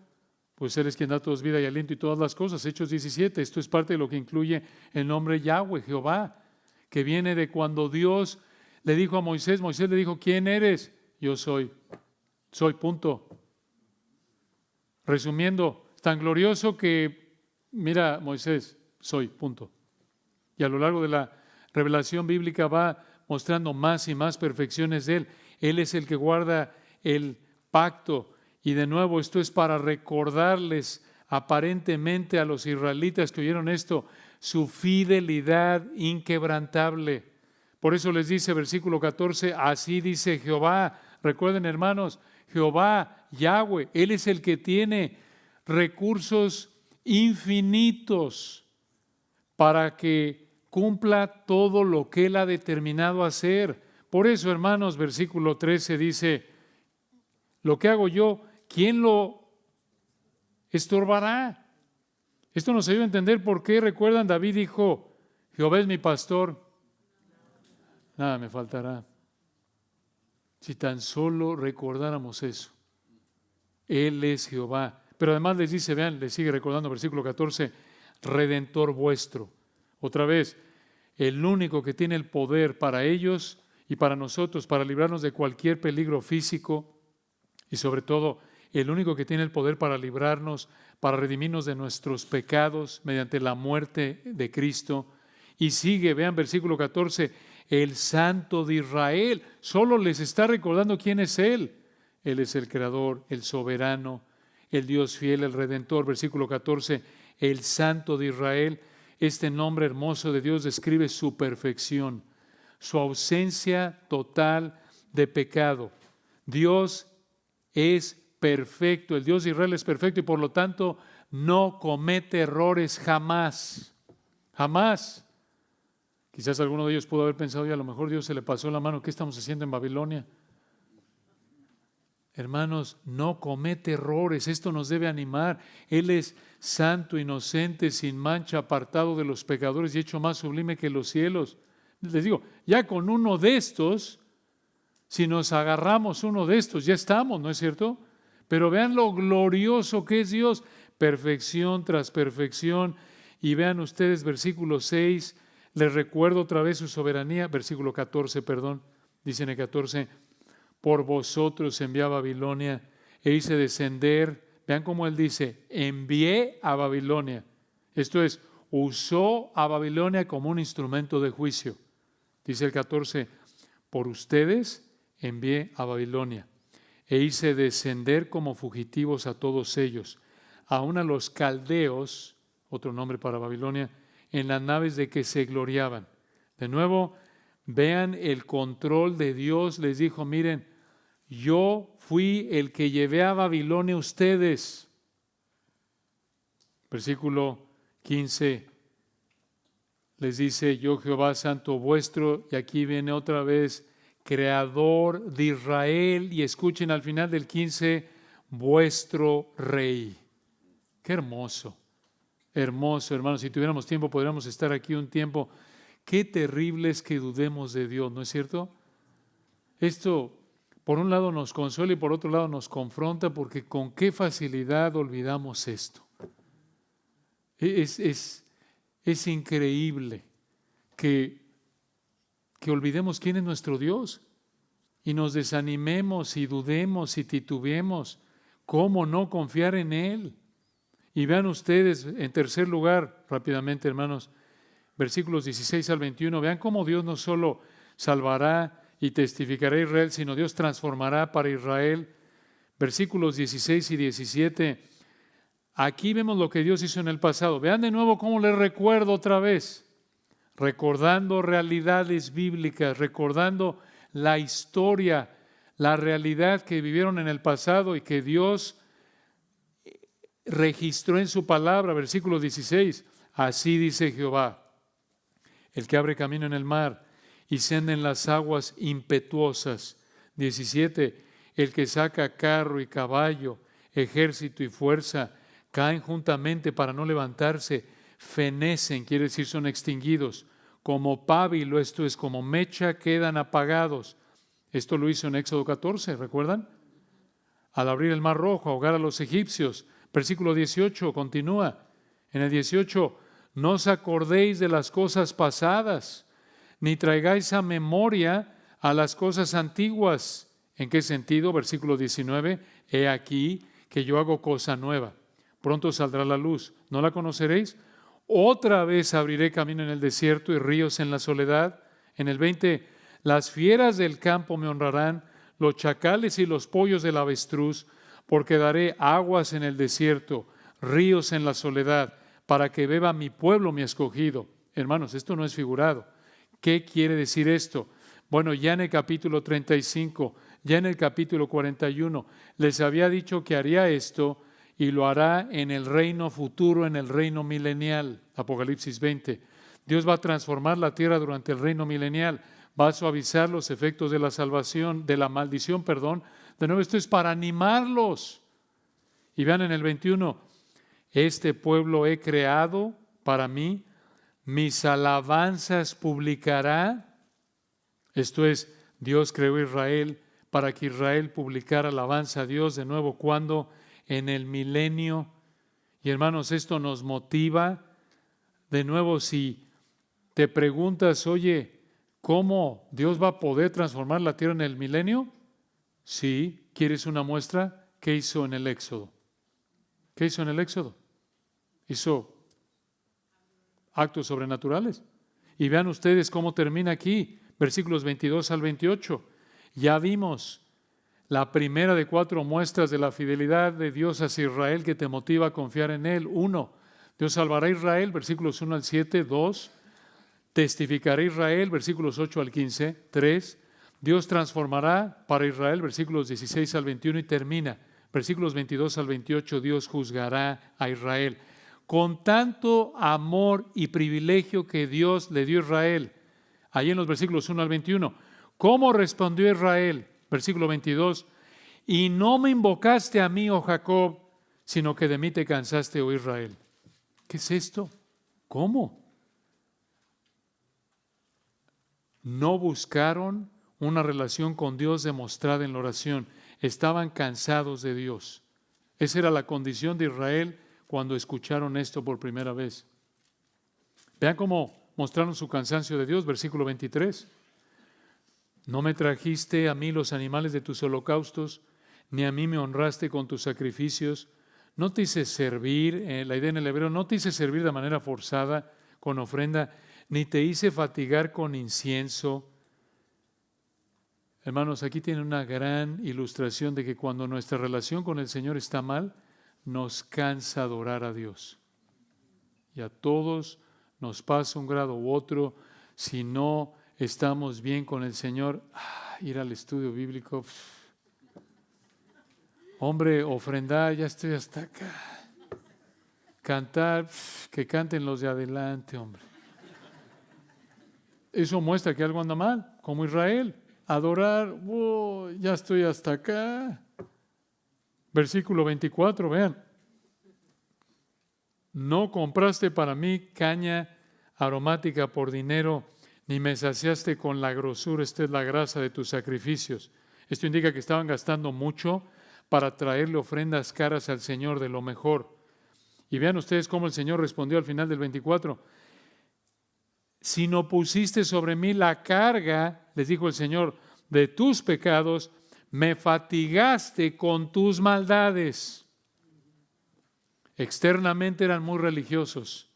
Pues Él es quien da todos vida y aliento y todas las cosas. Hechos 17. Esto es parte de lo que incluye el nombre Yahweh, Jehová, que viene de cuando Dios le dijo a Moisés. Moisés le dijo, ¿quién eres? Yo soy. Soy, punto. Resumiendo, tan glorioso que, mira, Moisés, soy, punto. Y a lo largo de la revelación bíblica va mostrando más y más perfecciones de Él. Él es el que guarda el pacto. Y de nuevo, esto es para recordarles aparentemente a los israelitas que oyeron esto, su fidelidad inquebrantable. Por eso les dice versículo 14, así dice Jehová. Recuerden, hermanos, Jehová, Yahweh, Él es el que tiene recursos infinitos para que cumpla todo lo que Él ha determinado hacer. Por eso, hermanos, versículo 13 dice, lo que hago yo, ¿quién lo estorbará? Esto nos ayuda a entender por qué, recuerdan, David dijo, Jehová es mi pastor, nada me faltará. Si tan solo recordáramos eso, Él es Jehová. Pero además les dice, vean, les sigue recordando versículo 14, Redentor vuestro. Otra vez, el único que tiene el poder para ellos y para nosotros, para librarnos de cualquier peligro físico y sobre todo, el único que tiene el poder para librarnos, para redimirnos de nuestros pecados mediante la muerte de Cristo. Y sigue, vean versículo 14, el Santo de Israel. Solo les está recordando quién es Él. Él es el Creador, el Soberano, el Dios fiel, el Redentor. Versículo 14, el Santo de Israel. Este nombre hermoso de Dios describe su perfección, su ausencia total de pecado. Dios es perfecto, el Dios de Israel es perfecto y por lo tanto no comete errores jamás, jamás. Quizás alguno de ellos pudo haber pensado, y a lo mejor Dios se le pasó la mano, ¿qué estamos haciendo en Babilonia? Hermanos, no comete errores, esto nos debe animar. Él es santo, inocente, sin mancha, apartado de los pecadores y hecho más sublime que los cielos. Les digo, ya con uno de estos, si nos agarramos uno de estos, ya estamos, ¿no es cierto? Pero vean lo glorioso que es Dios, perfección tras perfección. Y vean ustedes versículo 6, les recuerdo otra vez su soberanía, versículo 14, perdón, dice en el 14, por vosotros envié a Babilonia e hice descender, vean cómo él dice, envié a Babilonia. Esto es, usó a Babilonia como un instrumento de juicio. Dice el 14, por ustedes envié a Babilonia e hice descender como fugitivos a todos ellos, aun a los caldeos, otro nombre para Babilonia, en las naves de que se gloriaban. De nuevo, vean el control de Dios. Les dijo, miren, yo fui el que llevé a Babilonia a ustedes. Versículo 15 les dice, yo Jehová santo vuestro, y aquí viene otra vez, creador de Israel, y escuchen al final del 15, vuestro rey. Qué hermoso, hermoso, hermanos. Si tuviéramos tiempo, podríamos estar aquí un tiempo. Qué terrible es que dudemos de Dios, ¿no es cierto? Esto, por un lado, nos consuela y por otro lado nos confronta, porque con qué facilidad olvidamos esto. Es increíble que olvidemos quién es nuestro Dios y nos desanimemos y dudemos y titubeemos. ¿Cómo no confiar en Él? Y vean ustedes, en tercer lugar, rápidamente, hermanos, versículos 16 al 21, vean cómo Dios no solo salvará y testificará a Israel, sino Dios transformará para Israel. Versículos 16 y 17, aquí vemos lo que Dios hizo en el pasado. Vean de nuevo cómo les recuerdo otra vez, recordando realidades bíblicas, recordando la historia, la realidad que vivieron en el pasado y que Dios registró en su palabra. Versículo 16, así dice Jehová, el que abre camino en el mar y senda en las aguas impetuosas. 17, el que saca carro y caballo, ejército y fuerza, caen juntamente para no levantarse, fenecen, quiere decir son extinguidos, como pábilo, esto es como mecha, quedan apagados. Esto lo hizo en Éxodo 14, ¿recuerdan? Al abrir el mar rojo, ahogar a los egipcios. Versículo 18 continúa. En el 18, no os acordéis de las cosas pasadas, ni traigáis a memoria a las cosas antiguas. ¿En qué sentido? Versículo 19, he aquí que yo hago cosa nueva. Pronto saldrá la luz. ¿No la conoceréis? Otra vez abriré camino en el desierto y ríos en la soledad. En el 20, las fieras del campo me honrarán, los chacales y los pollos del avestruz, porque daré aguas en el desierto, ríos en la soledad, para que beba mi pueblo, mi escogido. Hermanos, esto no es figurado. ¿Qué quiere decir esto? Bueno, ya en el capítulo 35, ya en el capítulo 41, les había dicho que haría esto y lo hará en el reino futuro, en el reino milenial. Apocalipsis 20. Dios va a transformar la tierra durante el reino milenial, va a suavizar los efectos de la salvación, de la maldición, perdón. De nuevo, esto es para animarlos. Y vean en el 21, este pueblo he creado para mí, mis alabanzas publicará. Esto es, Dios creó a Israel para que Israel publicara alabanza a Dios de nuevo. ¿Cuándo? En el milenio. Y hermanos, esto nos motiva. De nuevo, si te preguntas, oye, ¿cómo Dios va a poder transformar la tierra en el milenio? Sí. ¿Quieres una muestra? ¿Qué hizo en el Éxodo? ¿Qué hizo en el Éxodo? Hizo actos sobrenaturales. Y vean ustedes cómo termina aquí, versículos 22 al 28. Ya vimos la primera de 4 muestras de la fidelidad de Dios hacia Israel que te motiva a confiar en Él. 1, Dios salvará a Israel, versículos 1 al 7. 2, testificará a Israel, versículos 8 al 15. 3, Dios transformará para Israel, versículos 16 al 21. Y termina, versículos 22 al 28, Dios juzgará a Israel. Con tanto amor y privilegio que Dios le dio a Israel, ahí en los versículos 1 al 21, ¿cómo respondió Israel? Versículo 22, y no me invocaste a mí, oh Jacob, sino que de mí te cansaste, oh Israel. ¿Qué es esto? ¿Cómo? No buscaron una relación con Dios demostrada en la oración. Estaban cansados de Dios. Esa era la condición de Israel cuando escucharon esto por primera vez. Vean cómo mostraron su cansancio de Dios, versículo 23. No me trajiste a mí los animales de tus holocaustos, ni a mí me honraste con tus sacrificios. No te hice servir, la idea en el hebreo, no te hice servir de manera forzada con ofrenda, ni te hice fatigar con incienso. Hermanos, aquí tiene una gran ilustración de que cuando nuestra relación con el Señor está mal, nos cansa adorar a Dios. Y a todos nos pasa un grado u otro. Si no estamos bien con el Señor, ir al estudio bíblico, hombre, ofrendar, ya estoy hasta acá. Cantar, que canten los de adelante, hombre. Eso muestra que algo anda mal, como Israel. Adorar, ya estoy hasta acá. Versículo 24, vean. No compraste para mí caña aromática por dinero, ni me saciaste con la grosura, esta es la grasa de tus sacrificios. Esto indica que estaban gastando mucho para traerle ofrendas caras al Señor de lo mejor. Y vean ustedes cómo el Señor respondió al final del 24. Si no pusiste sobre mí la carga, les dijo el Señor, de tus pecados, me fatigaste con tus maldades. Externamente eran muy religiosos,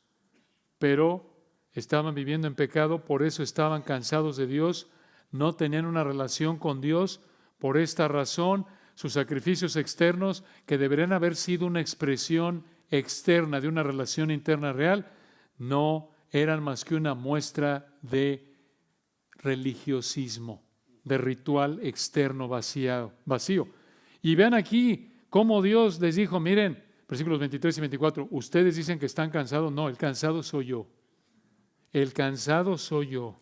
pero estaban viviendo en pecado, por eso estaban cansados de Dios, no tenían una relación con Dios. Por esta razón, sus sacrificios externos, que deberían haber sido una expresión externa de una relación interna real, no eran más que una muestra de religiosismo, de ritual externo vacío. Y vean aquí cómo Dios les dijo, miren, versículos 23 y 24, ustedes dicen que están cansados. No, el cansado soy yo. El cansado soy yo.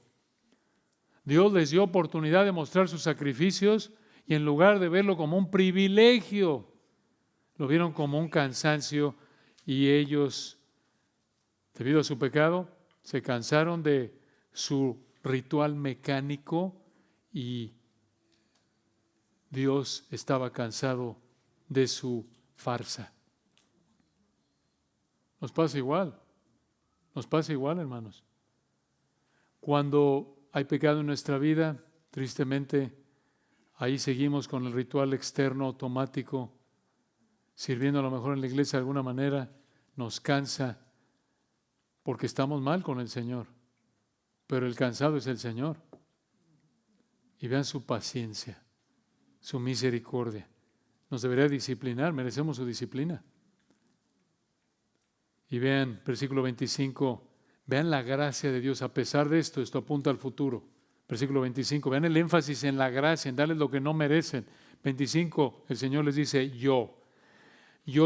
Dios les dio oportunidad de mostrar sus sacrificios y en lugar de verlo como un privilegio, lo vieron como un cansancio y ellos, debido a su pecado, se cansaron de su ritual mecánico y Dios estaba cansado de su farsa. Nos pasa igual, hermanos. Cuando hay pecado en nuestra vida, tristemente, ahí seguimos con el ritual externo automático, sirviendo a lo mejor en la iglesia de alguna manera, nos cansa. porque estamos mal con el Señor, pero el cansado es el Señor. Y vean su paciencia, su misericordia. Nos debería disciplinar, merecemos su disciplina. Y vean, versículo 25, vean la gracia de Dios. A pesar de esto, esto apunta al futuro. Versículo 25, vean el énfasis en la gracia, en darles lo que no merecen. 25, el Señor les dice, yo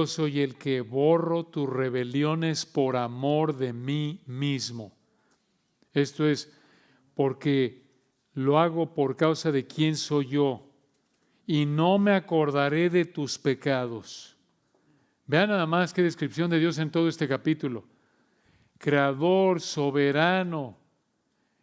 soy el que borro tus rebeliones por amor de mí mismo. Esto es porque lo hago por causa de quién soy yo y no me acordaré de tus pecados. Vean nada más qué descripción de Dios en todo este capítulo. Creador, soberano.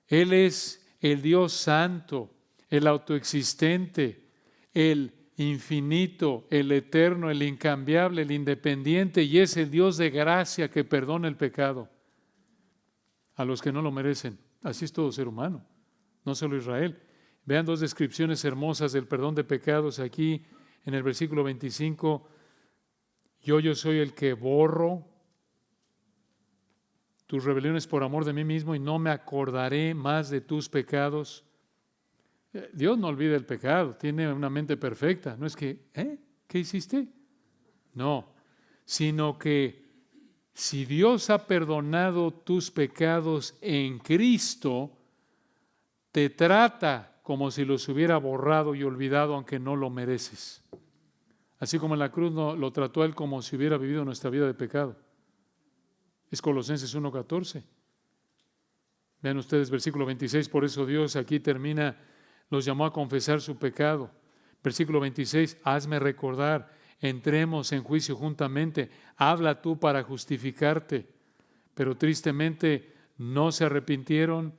Él es el Dios santo, el autoexistente, el infinito, el eterno, el incambiable, el independiente, y es el Dios de gracia que perdona el pecado a los que no lo merecen. Así es todo ser humano, no solo Israel. Vean dos descripciones hermosas del perdón de pecados aquí en el versículo 25. Yo soy el que borro tus rebeliones por amor de mí mismo y no me acordaré más de tus pecados. Dios no olvida el pecado, tiene una mente perfecta. No es que, ¿qué hiciste? No, sino que si Dios ha perdonado tus pecados en Cristo, te trata como si los hubiera borrado y olvidado, aunque no lo mereces. Así como en la cruz lo trató a Él como si hubiera vivido nuestra vida de pecado. Es Colosenses 1:14. Vean ustedes versículo 26, por eso Dios aquí termina, los llamó a confesar su pecado. Versículo 26, hazme recordar, entremos en juicio juntamente, habla tú para justificarte. Pero tristemente no se arrepintieron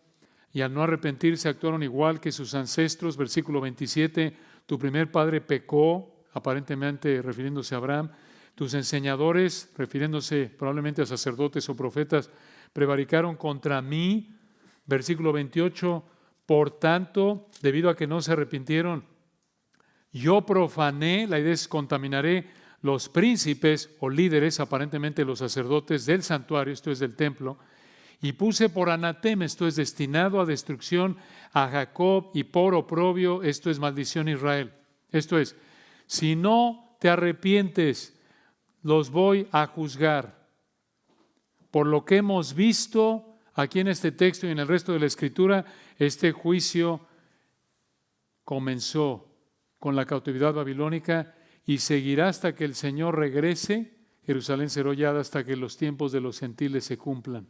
y al no arrepentirse actuaron igual que sus ancestros. Versículo 27, tu primer padre pecó, aparentemente refiriéndose a Abraham. Tus enseñadores, refiriéndose probablemente a sacerdotes o profetas, prevaricaron contra mí. Versículo 28, por tanto, debido a que no se arrepintieron, yo profané, la idea es contaminaré los príncipes o líderes, aparentemente los sacerdotes del santuario, esto es del templo, y puse por anatema, esto es destinado a destrucción, a Jacob, y por oprobio, esto es maldición a Israel. Esto es, si no te arrepientes, los voy a juzgar. Por lo que hemos visto aquí en este texto y en el resto de la Escritura, este juicio comenzó con la cautividad babilónica y seguirá hasta que el Señor regrese. Jerusalén será hollada hasta que los tiempos de los gentiles se cumplan,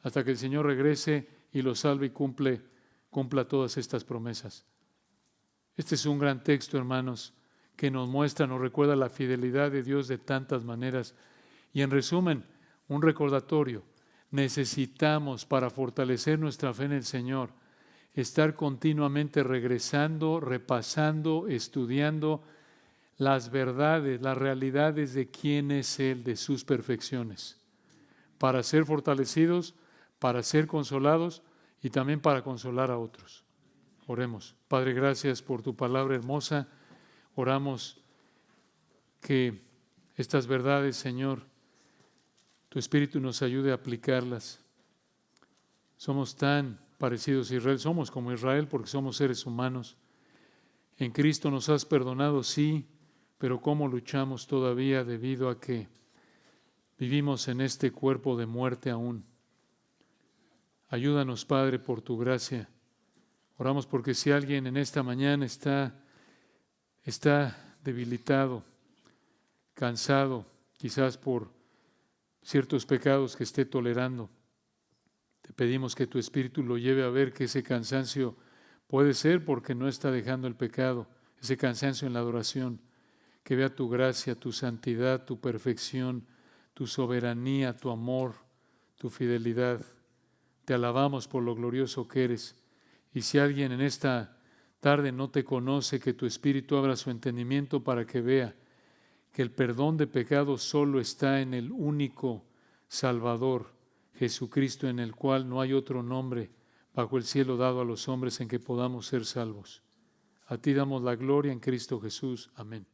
hasta que el Señor regrese y los salve y cumpla todas estas promesas. Este es un gran texto, hermanos, que nos muestra, nos recuerda la fidelidad de Dios de tantas maneras. Y en resumen, un recordatorio. Necesitamos, para fortalecer nuestra fe en el Señor, estar continuamente regresando, repasando, estudiando las verdades, las realidades de quién es Él, de sus perfecciones, para ser fortalecidos, para ser consolados y también para consolar a otros. Oremos. Padre, gracias por tu palabra hermosa. Oramos que estas verdades, Señor, tu Espíritu nos ayude a aplicarlas. Somos tan parecidos a Israel, somos como Israel porque somos seres humanos. En Cristo nos has perdonado, sí, pero ¿cómo luchamos todavía debido a que vivimos en este cuerpo de muerte aún? Ayúdanos, Padre, por tu gracia. Oramos porque si alguien en esta mañana está debilitado, cansado, quizás por ciertos pecados que esté tolerando, te pedimos que tu Espíritu lo lleve a ver que ese cansancio puede ser porque no está dejando el pecado, ese cansancio en la adoración, que vea tu gracia, tu santidad, tu perfección, tu soberanía, tu amor, tu fidelidad. Te alabamos por lo glorioso que eres. Y si alguien en esta tarde no te conoce, que tu Espíritu abra su entendimiento para que vea que el perdón de pecados solo está en el único Salvador, Jesucristo, en el cual no hay otro nombre bajo el cielo dado a los hombres en que podamos ser salvos. A ti damos la gloria en Cristo Jesús. Amén.